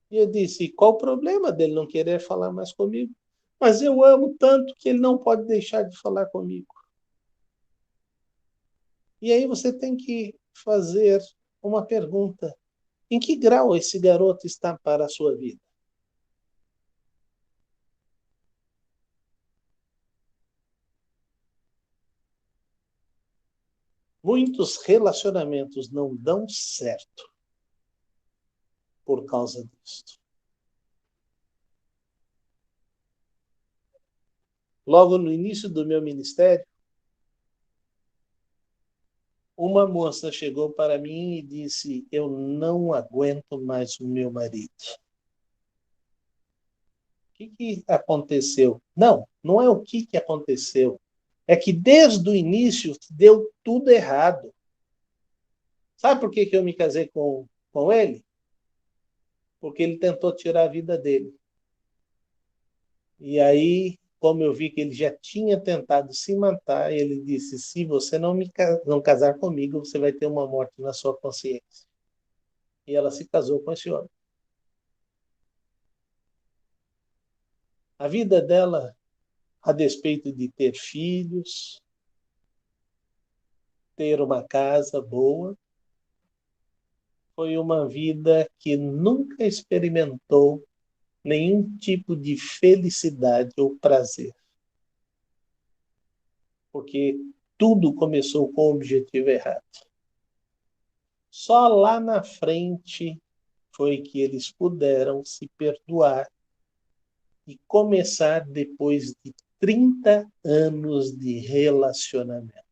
E eu disse, qual o problema dele não querer falar mais comigo? Mas eu amo tanto que ele não pode deixar de falar comigo. E aí você tem que fazer uma pergunta. Em que grau esse garoto está para a sua vida? Muitos relacionamentos não dão certo por causa disso. Logo no início do meu ministério, uma moça chegou para mim e disse, eu não aguento mais o meu marido. O que aconteceu? Não é o que aconteceu. É que desde o início deu tudo errado. Sabe por que eu me casei com ele? Porque ele tentou tirar a vida dele. E aí, como eu vi que ele já tinha tentado se matar, ele disse, se você não casar comigo, você vai ter uma morte na sua consciência. E ela se casou com esse homem. A vida dela, a despeito de ter filhos, ter uma casa boa, foi uma vida que nunca experimentou nenhum tipo de felicidade ou prazer. Porque tudo começou com o objetivo errado. Só lá na frente foi que eles puderam se perdoar e começar depois de 30 anos de relacionamento.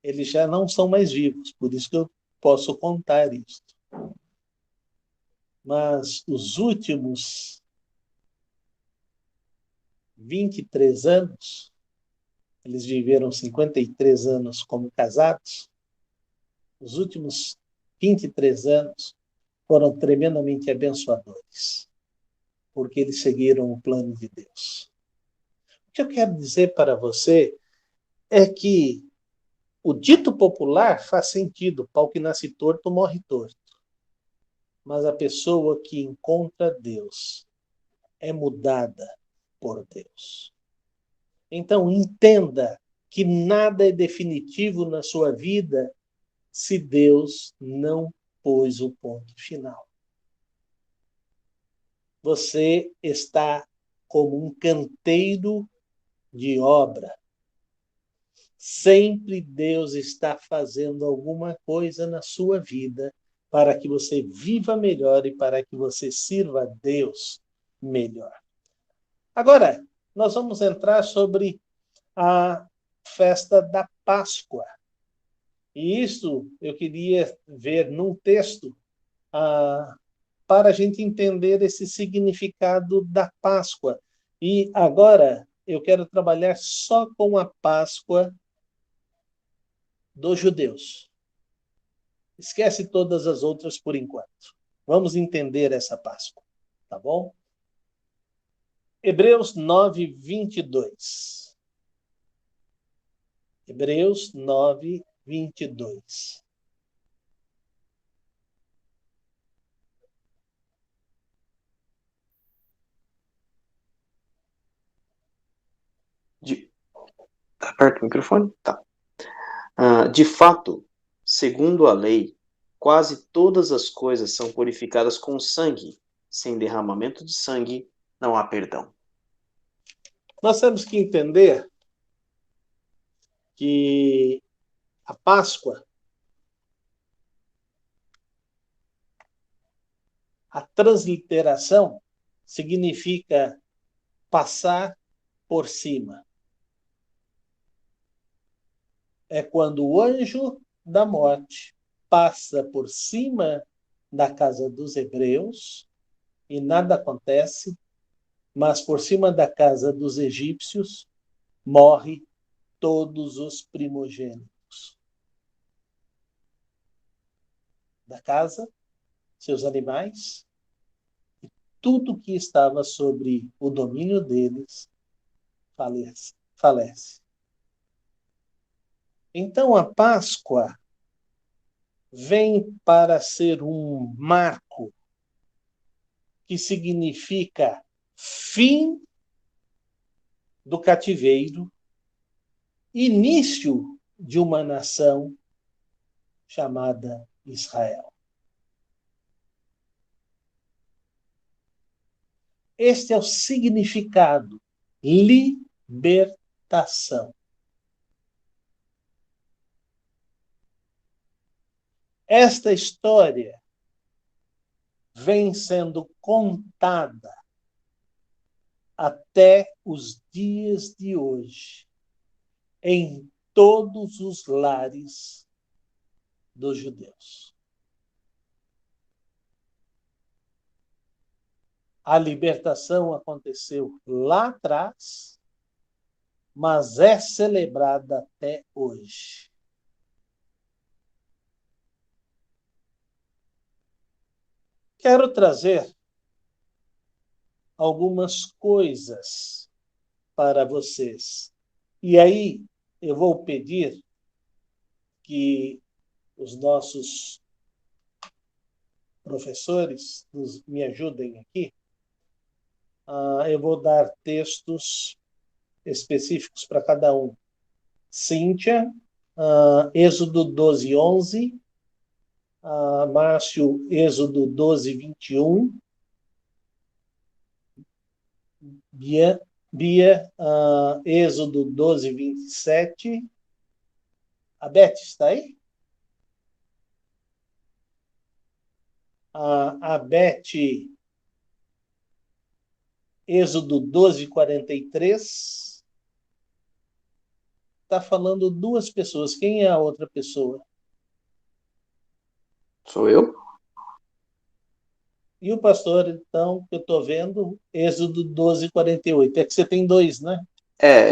Eles já não são mais vivos, por isso que eu posso contar isso. Mas os últimos 23 anos, eles viveram 53 anos como casados, os últimos 23 anos foram tremendamente abençoadores, porque eles seguiram o plano de Deus. O que eu quero dizer para você é que o dito popular faz sentido, pau que nasce torto morre torto. Mas a pessoa que encontra Deus é mudada por Deus. Então entenda que nada é definitivo na sua vida se Deus não pôs o ponto final. Você está como um canteiro de obra. Sempre Deus está fazendo alguma coisa na sua vida para que você viva melhor e para que você sirva a Deus melhor. Agora, nós vamos entrar sobre a festa da Páscoa. E isso eu queria ver num texto para a gente entender esse significado da Páscoa. E agora eu quero trabalhar só com a Páscoa dos judeus. Esquece todas as outras por enquanto. Vamos entender essa Páscoa, tá bom? Hebreus 9, 22. Hebreus 9, 22. Tá perto do microfone? Tá. De fato, segundo a lei, quase todas as coisas são purificadas com sangue. Sem derramamento de sangue, não há perdão. Nós temos que entender que a Páscoa, a transliteração, significa passar por cima. É quando o anjo da morte passa por cima da casa dos hebreus e nada acontece, mas por cima da casa dos egípcios morre todos os primogênitos da casa, seus animais, e tudo que estava sobre o domínio deles falece. Então a Páscoa vem para ser um marco que significa fim do cativeiro, início de uma nação chamada Israel. Este é o significado, libertação. Esta história vem sendo contada até os dias de hoje, em todos os lares dos judeus. A libertação aconteceu lá atrás, mas é celebrada até hoje. Quero trazer algumas coisas para vocês. E aí eu vou pedir que os nossos professores me ajudem aqui. Eu vou dar textos específicos para cada um. Cíntia, Êxodo 12:11. Márcio, Êxodo 12:21. Bia, Êxodo 12:27. A Beth está aí? A Beth, Êxodo 12:43. Está falando duas pessoas. Quem é a outra pessoa? Sou eu? E o pastor, então, que eu estou vendo, Êxodo 12:48. É que você tem dois, né?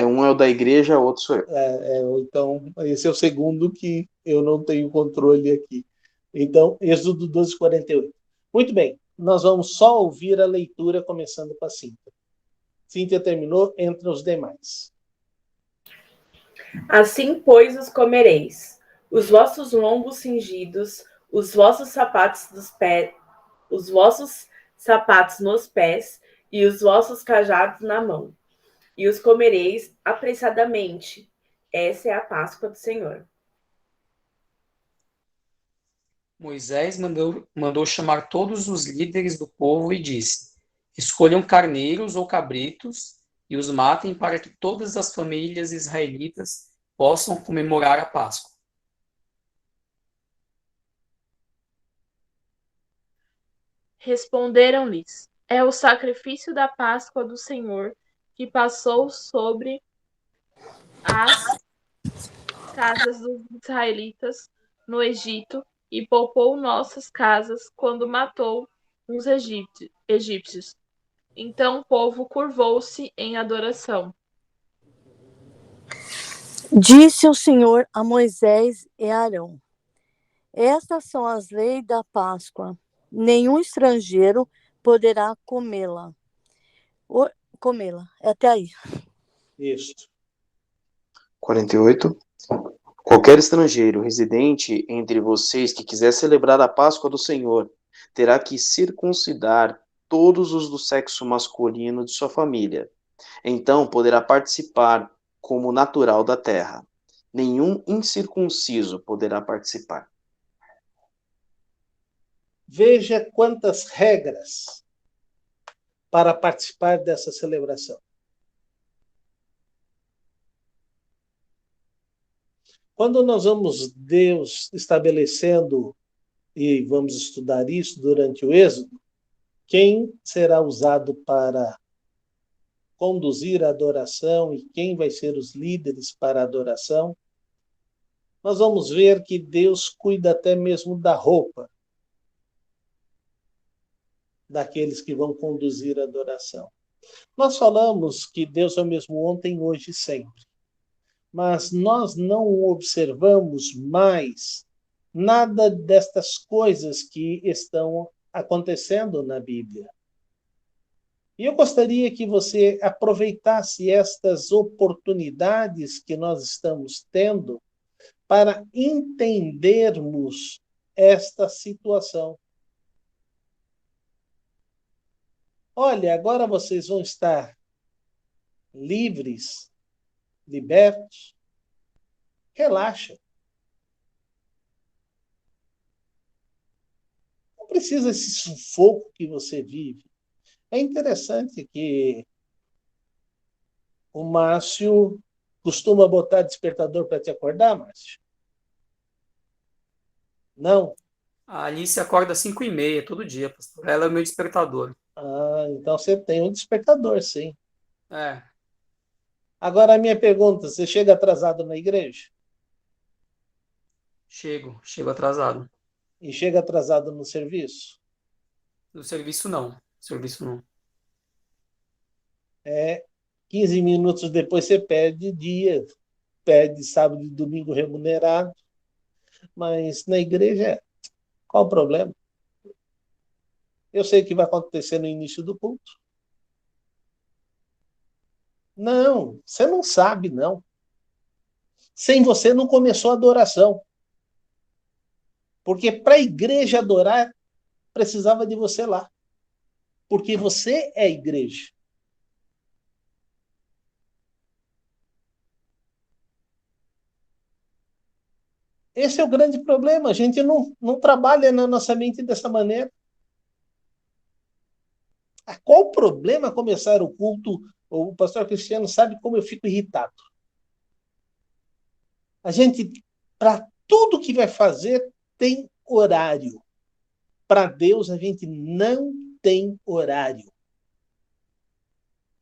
Um é o da igreja, o outro sou eu. Então, esse é o segundo que eu não tenho controle aqui. Então, Êxodo 12:48. Muito bem, nós vamos só ouvir a leitura, começando com a Cíntia. Cíntia terminou, entre os demais. Assim, pois, os comereis, os vossos lombos cingidos, os vossos sapatos nos pés e os vossos cajados na mão. E os comereis apressadamente. Essa é a Páscoa do Senhor. Moisés mandou chamar todos os líderes do povo e disse: escolham carneiros ou cabritos e os matem para que todas as famílias israelitas possam comemorar a Páscoa. Responderam-lhes: é o sacrifício da Páscoa do Senhor que passou sobre as casas dos israelitas no Egito e poupou nossas casas quando matou os egípcios. Então o povo curvou-se em adoração. Disse o Senhor a Moisés e a Arão: estas são as leis da Páscoa. Nenhum estrangeiro poderá comê-la. Até aí. Isso. 48. Qualquer estrangeiro residente entre vocês que quiser celebrar a Páscoa do Senhor terá que circuncidar todos os do sexo masculino de sua família. Então poderá participar como natural da terra. Nenhum incircunciso poderá participar. Veja quantas regras para participar dessa celebração. Quando nós vamos Deus estabelecendo, e vamos estudar isso durante o Êxodo, quem será usado para conduzir a adoração e quem vai ser os líderes para a adoração, nós vamos ver que Deus cuida até mesmo da roupa daqueles que vão conduzir a adoração. Nós falamos que Deus é o mesmo ontem, hoje e sempre. Mas nós não observamos mais nada destas coisas que estão acontecendo na Bíblia. E eu gostaria que você aproveitasse estas oportunidades que nós estamos tendo para entendermos esta situação. Olha, agora vocês vão estar livres, libertos. Relaxa. Não precisa esse sufoco que você vive. É interessante que o Márcio costuma botar despertador para te acordar, Márcio? Não? A Alice acorda às 5h30 todo dia, pastor. Ela é o meu despertador. Ah, então você tem um despertador, sim. É, Agora a minha pergunta, você chega atrasado na igreja? chego atrasado. E chega atrasado no serviço? No serviço não. Serviço não. 15 minutos depois você perde dia, perde sábado e domingo remunerado. Mas na igreja, qual o problema? Eu sei o que vai acontecer no início do culto. Não, você não sabe, não. Sem você não começou a adoração. Porque para a igreja adorar, precisava de você lá. Porque você é a igreja. Esse é o grande problema. A gente não trabalha na nossa mente dessa maneira. Qual o problema começar o culto? O pastor Cristiano sabe como eu fico irritado. A gente, para tudo que vai fazer, tem horário. Para Deus, a gente não tem horário.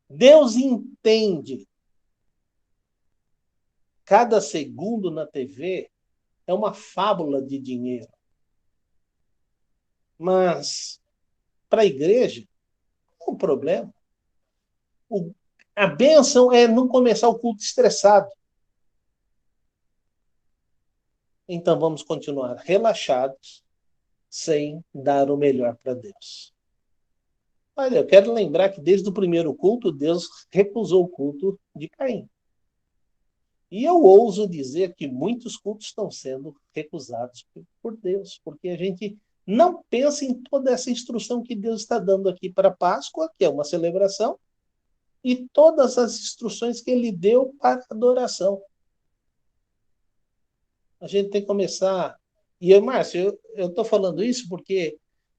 Deus entende. Cada segundo na TV é uma fábula de dinheiro. Mas, para a igreja, não é um problema. A bênção é não começar o culto estressado. Então, vamos continuar relaxados, sem dar o melhor para Deus. Olha, eu quero lembrar que desde o primeiro culto, Deus recusou o culto de Caim. E eu ouso dizer que muitos cultos estão sendo recusados por Deus, porque a gente não pensa em toda essa instrução que Deus está dando aqui para a Páscoa, que é uma celebração, e todas as instruções que ele deu para a adoração. A gente tem que começar... E, Márcio, eu estou falando isso porque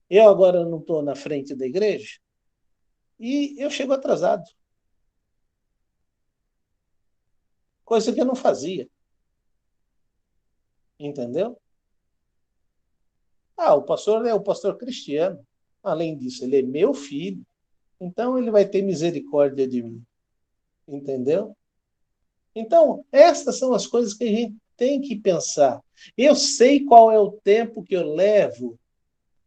eu agora não estou na frente da igreja e eu chego atrasado. Coisa que eu não fazia. Entendeu? O pastor é o pastor Cristiano. Além disso, ele é meu filho. Então, ele vai ter misericórdia de mim. Entendeu? Então, essas são as coisas que a gente tem que pensar. Eu sei qual é o tempo que eu levo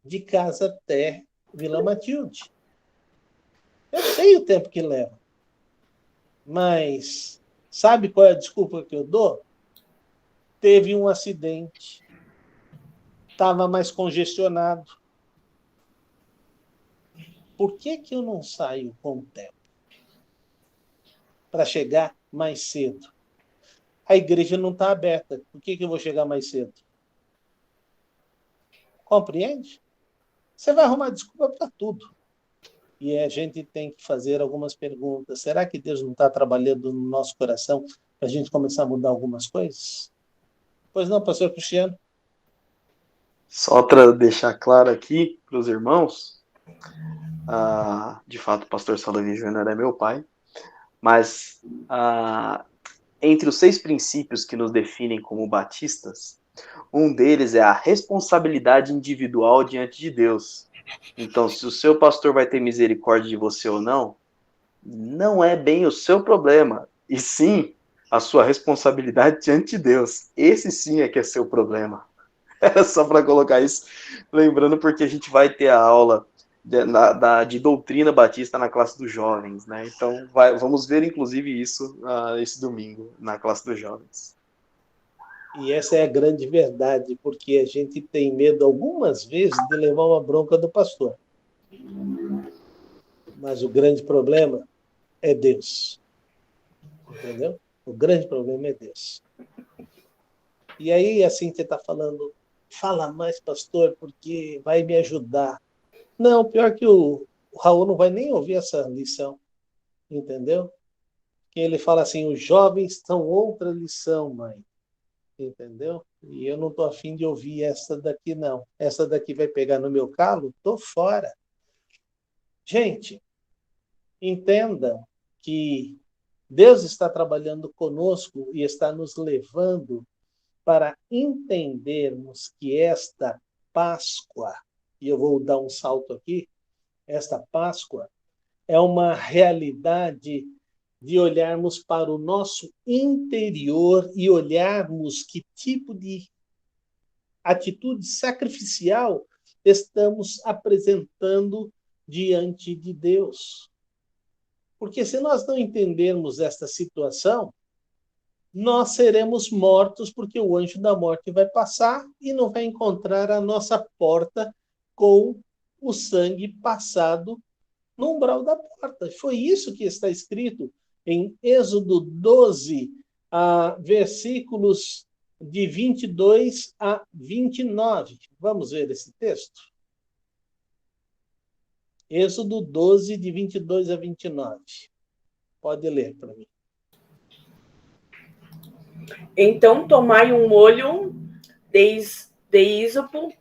de casa até Vila Matilde. Eu sei o tempo que leva. Mas sabe qual é a desculpa que eu dou? Teve um acidente. Estava mais congestionado. Por que eu não saio com o tempo? Para chegar mais cedo. A igreja não está aberta. Por que eu vou chegar mais cedo? Compreende? Você vai arrumar desculpa para tudo. E a gente tem que fazer algumas perguntas. Será que Deus não está trabalhando no nosso coração para a gente começar a mudar algumas coisas? Pois não, pastor Cristiano? Só para deixar claro aqui para os irmãos, de fato, o pastor Salomão Júnior é meu pai, mas entre os 6 princípios que nos definem como batistas, um deles é a responsabilidade individual diante de Deus. Então, se o seu pastor vai ter misericórdia de você ou não, não é bem o seu problema, e sim a sua responsabilidade diante de Deus. Esse sim é que é seu problema. Era só para colocar isso, lembrando porque a gente vai ter a aula de doutrina batista na classe dos jovens, né? Então, vamos ver inclusive isso esse domingo na classe dos jovens. E essa é a grande verdade, porque a gente tem medo algumas vezes de levar uma bronca do pastor. Mas o grande problema é Deus. Entendeu? O grande problema é Deus. E aí, assim, você está falando, fala mais, pastor, porque vai me ajudar. Não, pior que o Raul não vai nem ouvir essa lição. Entendeu? Que ele fala assim, os jovens são outra lição, mãe. Entendeu? E eu não estou afim de ouvir essa daqui, não. Essa daqui vai pegar no meu calo? Estou fora. Gente, entenda que Deus está trabalhando conosco e está nos levando para entendermos que esta Páscoa, e eu vou dar um salto aqui, esta Páscoa é uma realidade de olharmos para o nosso interior e olharmos que tipo de atitude sacrificial estamos apresentando diante de Deus. Porque se nós não entendermos esta situação, nós seremos mortos, porque o anjo da morte vai passar e não vai encontrar a nossa porta com o sangue passado no umbral da porta. Foi isso que está escrito em Êxodo 12, versículos de 22 a 29. Vamos ver esse texto? Êxodo 12, de 22 a 29. Pode ler para mim. Então tomai um molho de ísopo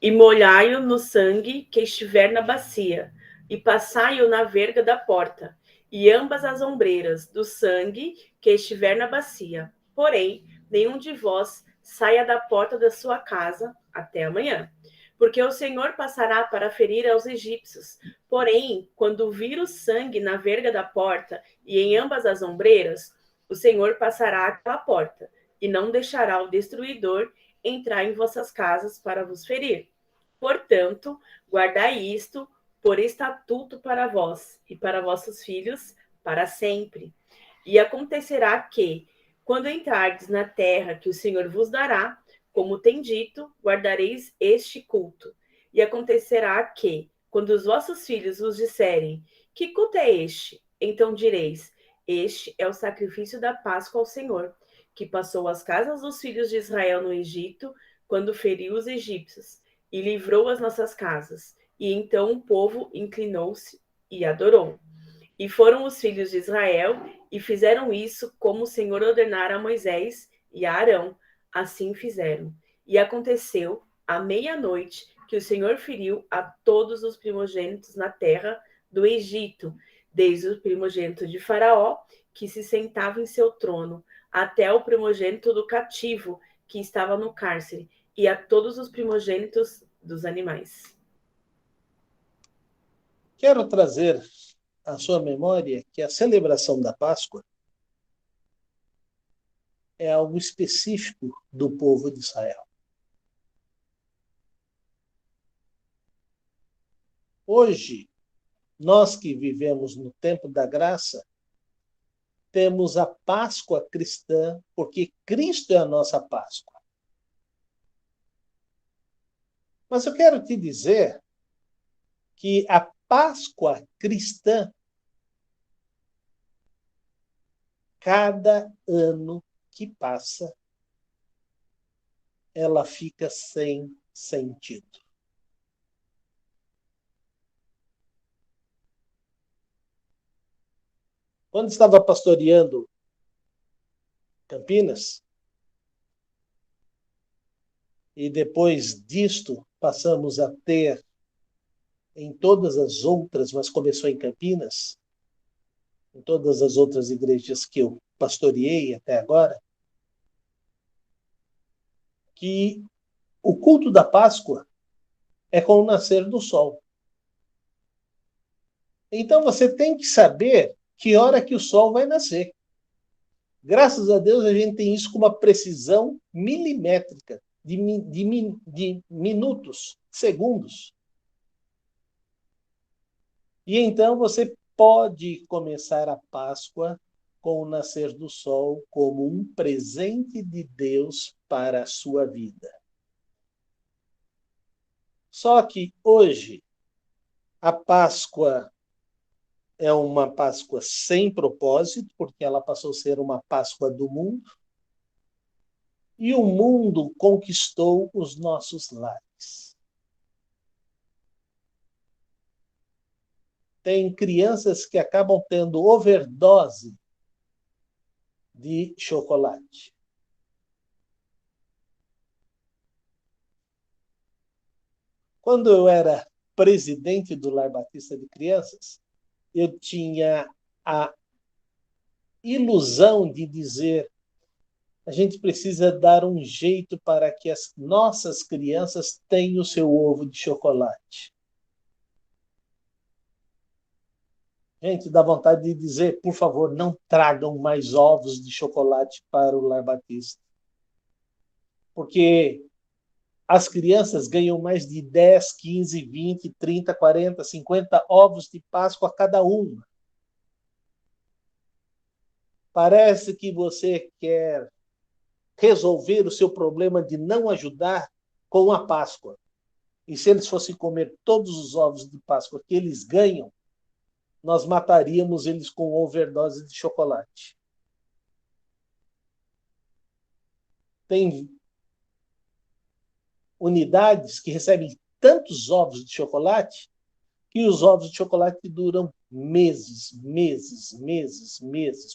e molhai-o no sangue que estiver na bacia, e passai-o na verga da porta, e ambas as ombreiras do sangue que estiver na bacia. Porém, nenhum de vós saia da porta da sua casa até amanhã, porque o Senhor passará para ferir aos egípcios. Porém, quando vir o sangue na verga da porta e em ambas as ombreiras, o Senhor passará aquela porta, e não deixará o destruidor entrar em vossas casas para vos ferir. Portanto, guardai isto por estatuto para vós e para vossos filhos para sempre. E acontecerá que, quando entrardes na terra que o Senhor vos dará, como tem dito, guardareis este culto. E acontecerá que, quando os vossos filhos vos disserem, que culto é este? Então direis, este é o sacrifício da Páscoa ao Senhor, que passou as casas dos filhos de Israel no Egito, quando feriu os egípcios, e livrou as nossas casas. E então o povo inclinou-se e adorou. E foram os filhos de Israel e fizeram isso como o Senhor ordenara a Moisés e a Arão. Assim fizeram. E aconteceu, à meia-noite, que o Senhor feriu a todos os primogênitos na terra do Egito, desde o primogênito de Faraó, que se sentava em seu trono, até o primogênito do cativo, que estava no cárcere, e a todos os primogênitos dos animais. Quero trazer à sua memória que a celebração da Páscoa é algo específico do povo de Israel. Hoje, nós que vivemos no tempo da graça, temos a Páscoa cristã, porque Cristo é a nossa Páscoa. Mas eu quero te dizer que a Páscoa cristã, cada ano que passa, ela fica sem sentido. Quando estava pastoreando Campinas, e depois disto passamos a ter em todas as outras, mas começou em Campinas, em todas as outras igrejas que eu pastoreei até agora, que o culto da Páscoa é com o nascer do sol. Então você tem que saber que hora que o sol vai nascer. Graças a Deus a gente tem isso com uma precisão milimétrica, de minutos, segundos. E então você pode começar a Páscoa com o nascer do sol como um presente de Deus para a sua vida. Só que hoje a Páscoa é uma Páscoa sem propósito, porque ela passou a ser uma Páscoa do mundo, e o mundo conquistou os nossos lares. Tem crianças que acabam tendo overdose de chocolate. Quando eu era presidente do Lar Batista de Crianças, eu tinha a ilusão de dizer: a gente precisa dar um jeito para que as nossas crianças tenham o seu ovo de chocolate. Gente, dá vontade de dizer, por favor, não tragam mais ovos de chocolate para o Lar Batista. Porque as crianças ganham mais de 10, 15, 20, 30, 40, 50 ovos de Páscoa cada uma. Parece que você quer resolver o seu problema de não ajudar com a Páscoa. E se eles fossem comer todos os ovos de Páscoa que eles ganham, nós mataríamos eles com overdose de chocolate. Tem unidades que recebem tantos ovos de chocolate que os ovos de chocolate duram meses,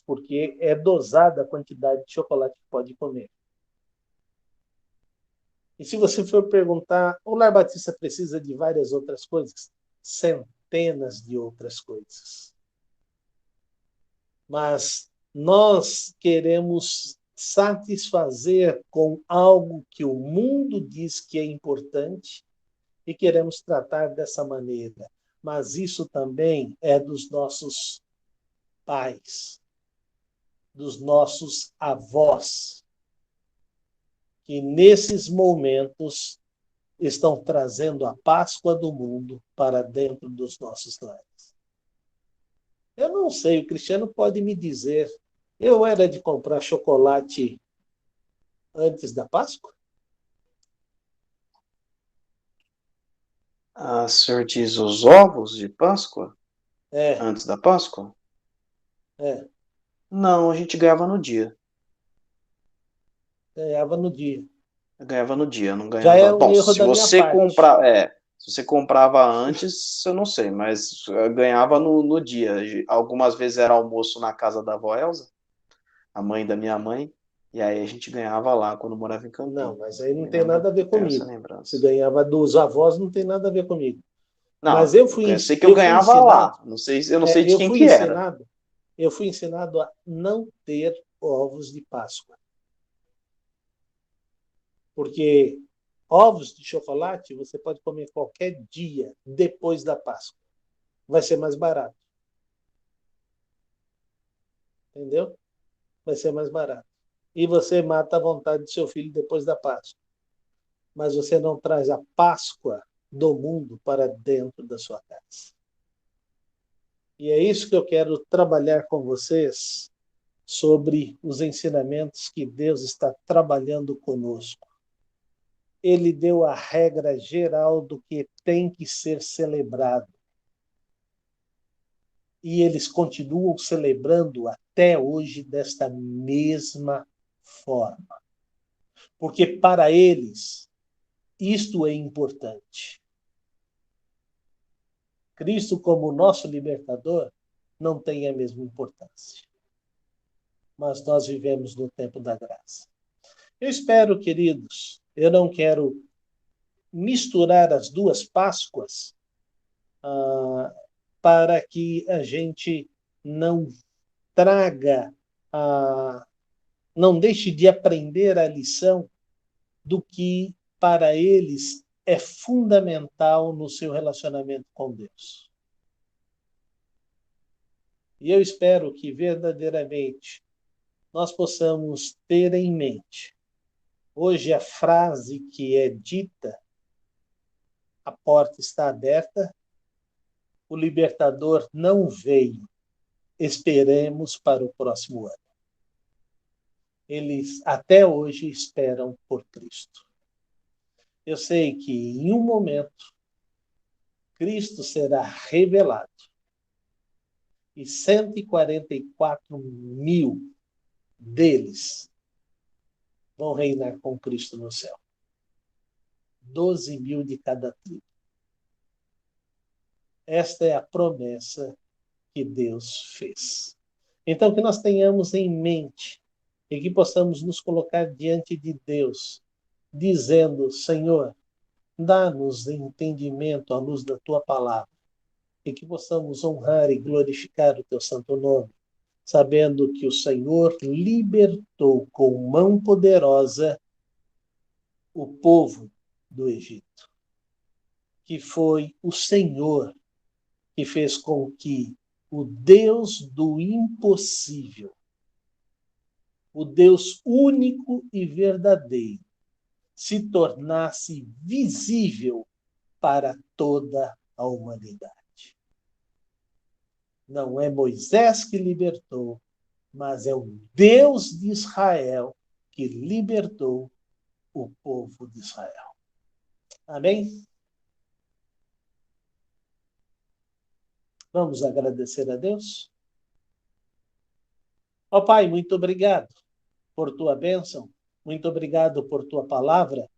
porque é dosada a quantidade de chocolate que pode comer. E se você for perguntar, o Lar Batista precisa de várias outras coisas? Centenas de outras coisas. Mas nós queremos satisfazer com algo que o mundo diz que é importante e queremos tratar dessa maneira. Mas isso também é dos nossos pais, dos nossos avós, que nesses momentos estão trazendo a Páscoa do mundo para dentro dos nossos lares. Eu não sei, o Cristiano pode me dizer, eu era de comprar chocolate antes da Páscoa? O senhor diz os ovos de Páscoa? É. Antes da Páscoa? É. Não, a gente ganhava no dia. Ganhava no dia. Eu ganhava no dia, não ganhava. Já é um Bom, erro se da minha você parte. se você comprava antes, eu não sei, mas eu ganhava no dia. Algumas vezes era almoço na casa da avó Elza, a mãe da minha mãe, e aí a gente ganhava lá quando morava em Campinas. Não, mas aí não tem nada a ver comigo. Lembrança. Se ganhava dos avós, não tem nada a ver comigo. Não, mas eu sei que eu ganhava lá. Eu não sei de quem que era. Eu fui ensinado a não ter ovos de Páscoa. Porque ovos de chocolate você pode comer qualquer dia depois da Páscoa. Vai ser mais barato. Entendeu? Vai ser mais barato. E você mata a vontade do seu filho depois da Páscoa. Mas você não traz a Páscoa do mundo para dentro da sua casa. E é isso que eu quero trabalhar com vocês sobre os ensinamentos que Deus está trabalhando conosco. Ele deu a regra geral do que tem que ser celebrado. E eles continuam celebrando até hoje desta mesma forma. Porque para eles, isto é importante. Cristo, como nosso libertador, não tem a mesma importância. Mas nós vivemos no tempo da graça. Eu espero, queridos, Eu não quero misturar as duas Páscoas para que a gente não traga, não deixe de aprender a lição do que para eles é fundamental no seu relacionamento com Deus. E eu espero que verdadeiramente nós possamos ter em mente, hoje a frase que é dita, a porta está aberta, o libertador não veio, esperemos para o próximo ano. Eles até hoje esperam por Cristo. Eu sei que em um momento Cristo será revelado e 144 mil deles vão reinar com Cristo no céu. 12 mil de cada tribo. Esta é a promessa que Deus fez. Então, que nós tenhamos em mente e que possamos nos colocar diante de Deus, dizendo, Senhor, dá-nos entendimento à luz da Tua palavra e que possamos honrar e glorificar o Teu santo nome, sabendo que o Senhor libertou com mão poderosa o povo do Egito, que foi o Senhor que fez com que o Deus do impossível, o Deus único e verdadeiro, se tornasse visível para toda a humanidade. Não é Moisés que libertou, mas é o Deus de Israel que libertou o povo de Israel. Amém? Vamos agradecer a Deus? Ó Pai, muito obrigado por tua bênção, muito obrigado por tua palavra,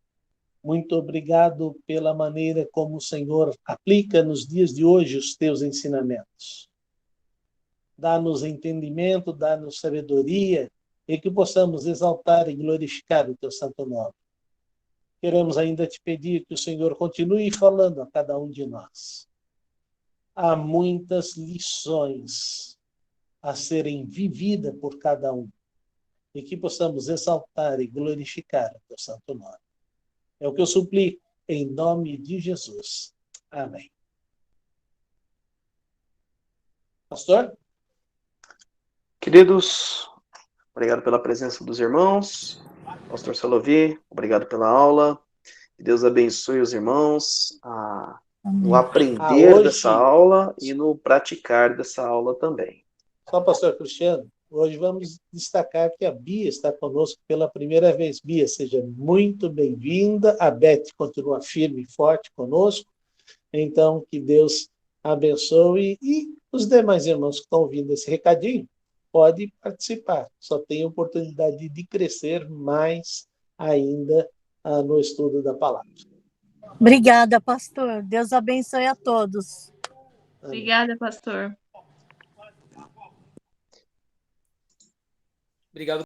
muito obrigado pela maneira como o Senhor aplica nos dias de hoje os teus ensinamentos. Dá-nos entendimento, dá-nos sabedoria e que possamos exaltar e glorificar o teu santo nome. Queremos ainda te pedir que o Senhor continue falando a cada um de nós. Há muitas lições a serem vividas por cada um e que possamos exaltar e glorificar o teu santo nome. É o que eu suplico em nome de Jesus. Amém. Pastor? Queridos, obrigado pela presença dos irmãos. Pastor Salovi, obrigado pela aula. Que Deus abençoe os irmãos no aprender hoje, dessa aula e no praticar dessa aula também. Só, pastor Cristiano, hoje vamos destacar que a Bia está conosco pela primeira vez. Bia, seja muito bem-vinda. A Beth continua firme e forte conosco. Então, que Deus abençoe. E os demais irmãos que estão ouvindo esse recadinho, pode participar. Só tem oportunidade de crescer mais ainda no estudo da palavra. Obrigada, pastor. Deus abençoe a todos. Obrigada, pastor. Obrigado.